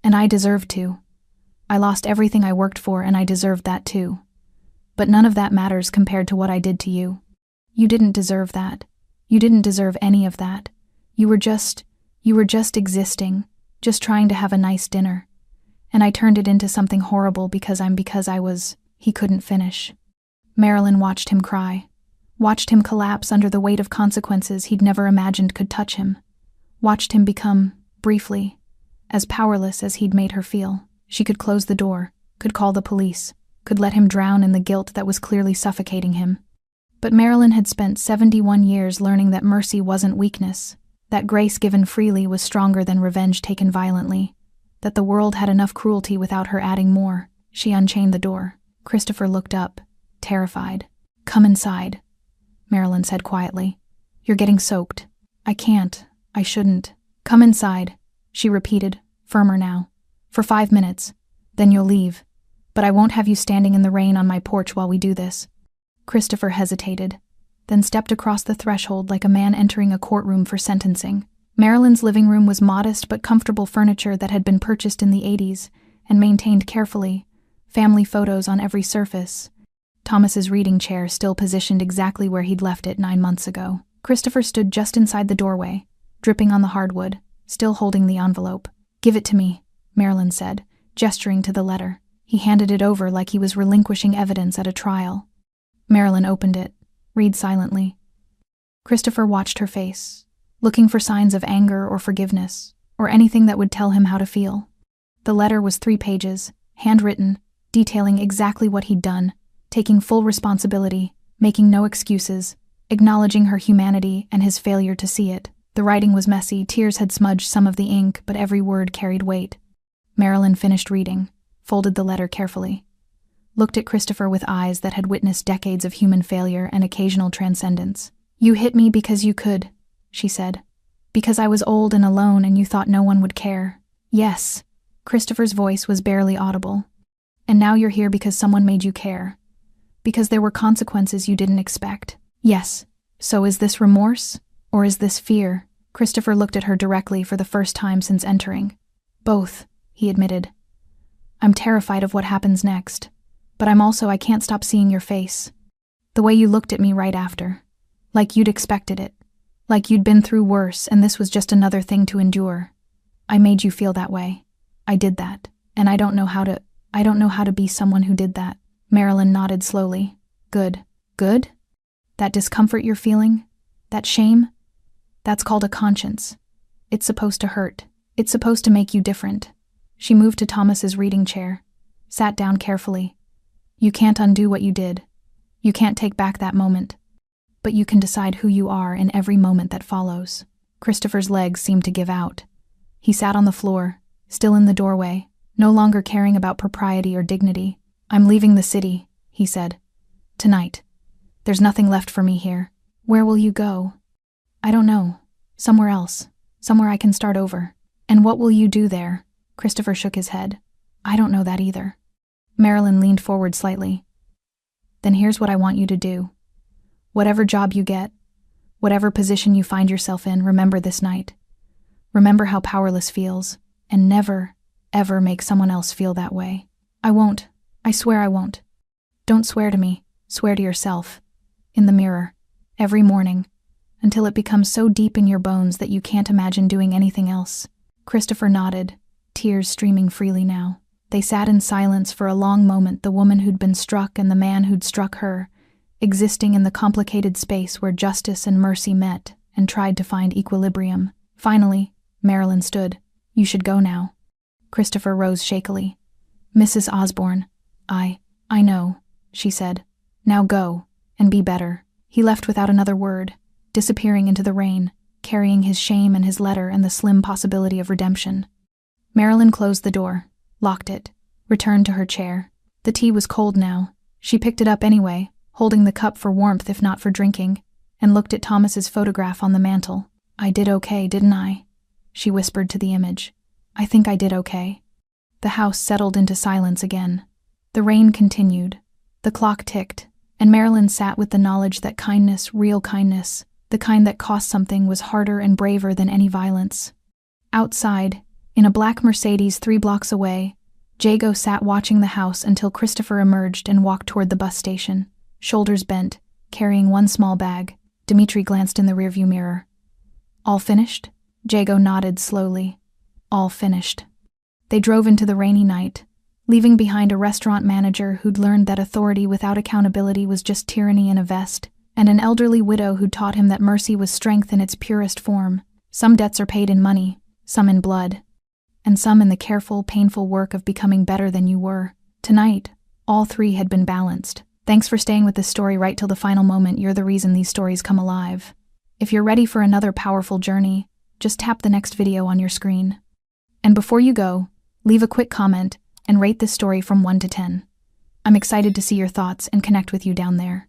Speaker 1: "And I deserved to. I lost everything I worked for and I deserved that too. But none of that matters compared to what I did to you. You didn't deserve that. You didn't deserve any of that. You were just existing, just trying to have a nice dinner. And I turned it into something horrible because I was. He couldn't finish. Marilyn watched him cry. Watched him collapse under the weight of consequences he'd never imagined could touch him. Watched him become, briefly, as powerless as he'd made her feel. She could close the door, could call the police, could let him drown in the guilt that was clearly suffocating him. But Marilyn had spent 71 years learning that mercy wasn't weakness, that grace given freely was stronger than revenge taken violently, that the world had enough cruelty without her adding more. She unchained the door. Christopher looked up, terrified. "Come inside," Marilyn said quietly. "You're getting soaked." "I can't. I shouldn't." "Come inside," she repeated, firmer now. "For 5 minutes. Then you'll leave. But I won't have you standing in the rain on my porch while we do this." Christopher hesitated, then stepped across the threshold like a man entering a courtroom for sentencing. Marilyn's living room was modest but comfortable furniture that had been purchased in the 80s and maintained carefully, family photos on every surface. Thomas's reading chair still positioned exactly where he'd left it 9 months ago. Christopher stood just inside the doorway, dripping on the hardwood, still holding the envelope. "Give it to me," Marilyn said, gesturing to the letter. He handed it over like he was relinquishing evidence at a trial. Marilyn opened it. "Read silently." Christopher watched her face, looking for signs of anger or forgiveness, or anything that would tell him how to feel. The letter was 3 pages, handwritten, detailing exactly what he'd done, taking full responsibility, making no excuses, acknowledging her humanity and his failure to see it. The writing was messy, tears had smudged some of the ink, but every word carried weight. Marilyn finished reading, folded the letter carefully, looked at Christopher with eyes that had witnessed decades of human failure and occasional transcendence. "You hit me because you could," she said. "Because I was old and alone and you thought no one would care." "Yes." Christopher's voice was barely audible. "And now you're here because someone made you care. Because there were consequences you didn't expect." "Yes. So is this remorse? Or is this fear?" Christopher looked at her directly for the first time since entering. "Both," he admitted. "I'm terrified of what happens next. But I can't stop seeing your face. The way you looked at me right after. Like you'd expected it. Like you'd been through worse and this was just another thing to endure. I made you feel that way. I did that. And I don't know how to be someone who did that." Marilyn nodded slowly. "Good. Good? That discomfort you're feeling? That shame? That's called a conscience. It's supposed to hurt. It's supposed to make you different." She moved to Thomas's reading chair, sat down carefully. "You can't undo what you did. You can't take back that moment. But you can decide who you are in every moment that follows." Christopher's legs seemed to give out. He sat on the floor, still in the doorway, no longer caring about propriety or dignity. "I'm leaving the city," he said. "Tonight. There's nothing left for me here." "Where will you go?" "I don't know. Somewhere else. Somewhere I can start over." "And what will you do there?" Christopher shook his head. "I don't know that either." Marilyn leaned forward slightly. "Then here's what I want you to do. Whatever job you get, whatever position you find yourself in, remember this night. Remember how powerless feels, and never, ever make someone else feel that way." "I won't. I swear I won't." "Don't swear to me. Swear to yourself. In the mirror. Every morning. Until it becomes so deep in your bones that you can't imagine doing anything else." Christopher nodded, tears streaming freely now. They sat in silence for a long moment, the woman who'd been struck and the man who'd struck her, existing in the complicated space where justice and mercy met and tried to find equilibrium. Finally, Marilyn stood. "You should go now." Christopher rose shakily. "Mrs. Osborne, I know," she said. "Now go, and be better." He left without another word, disappearing into the rain, carrying his shame and his letter and the slim possibility of redemption. Marilyn closed the door, locked it, returned to her chair. The tea was cold now. She picked it up anyway, holding the cup for warmth if not for drinking, and looked at Thomas's photograph on the mantel. "I did okay, didn't I?" she whispered to the image. "I think I did okay." The house settled into silence again. The rain continued. The clock ticked, and Marilyn sat with the knowledge that kindness, real kindness, the kind that cost something, was harder and braver than any violence. Outside, in a black Mercedes 3 blocks away, Jago sat watching the house until Christopher emerged and walked toward the bus station, shoulders bent, carrying one small bag. Dimitri glanced in the rearview mirror. "All finished?" Jago nodded slowly. "All finished." They drove into the rainy night, leaving behind a restaurant manager who'd learned that authority without accountability was just tyranny in a vest, and an elderly widow who taught him that mercy was strength in its purest form. Some debts are paid in money, some in blood, and some in the careful, painful work of becoming better than you were. Tonight, all three had been balanced. Thanks for staying with this story right till the final moment. You're the reason these stories come alive. If you're ready for another powerful journey, just tap the next video on your screen. And before you go, leave a quick comment and rate this story from 1 to 10. I'm excited to see your thoughts and connect with you down there.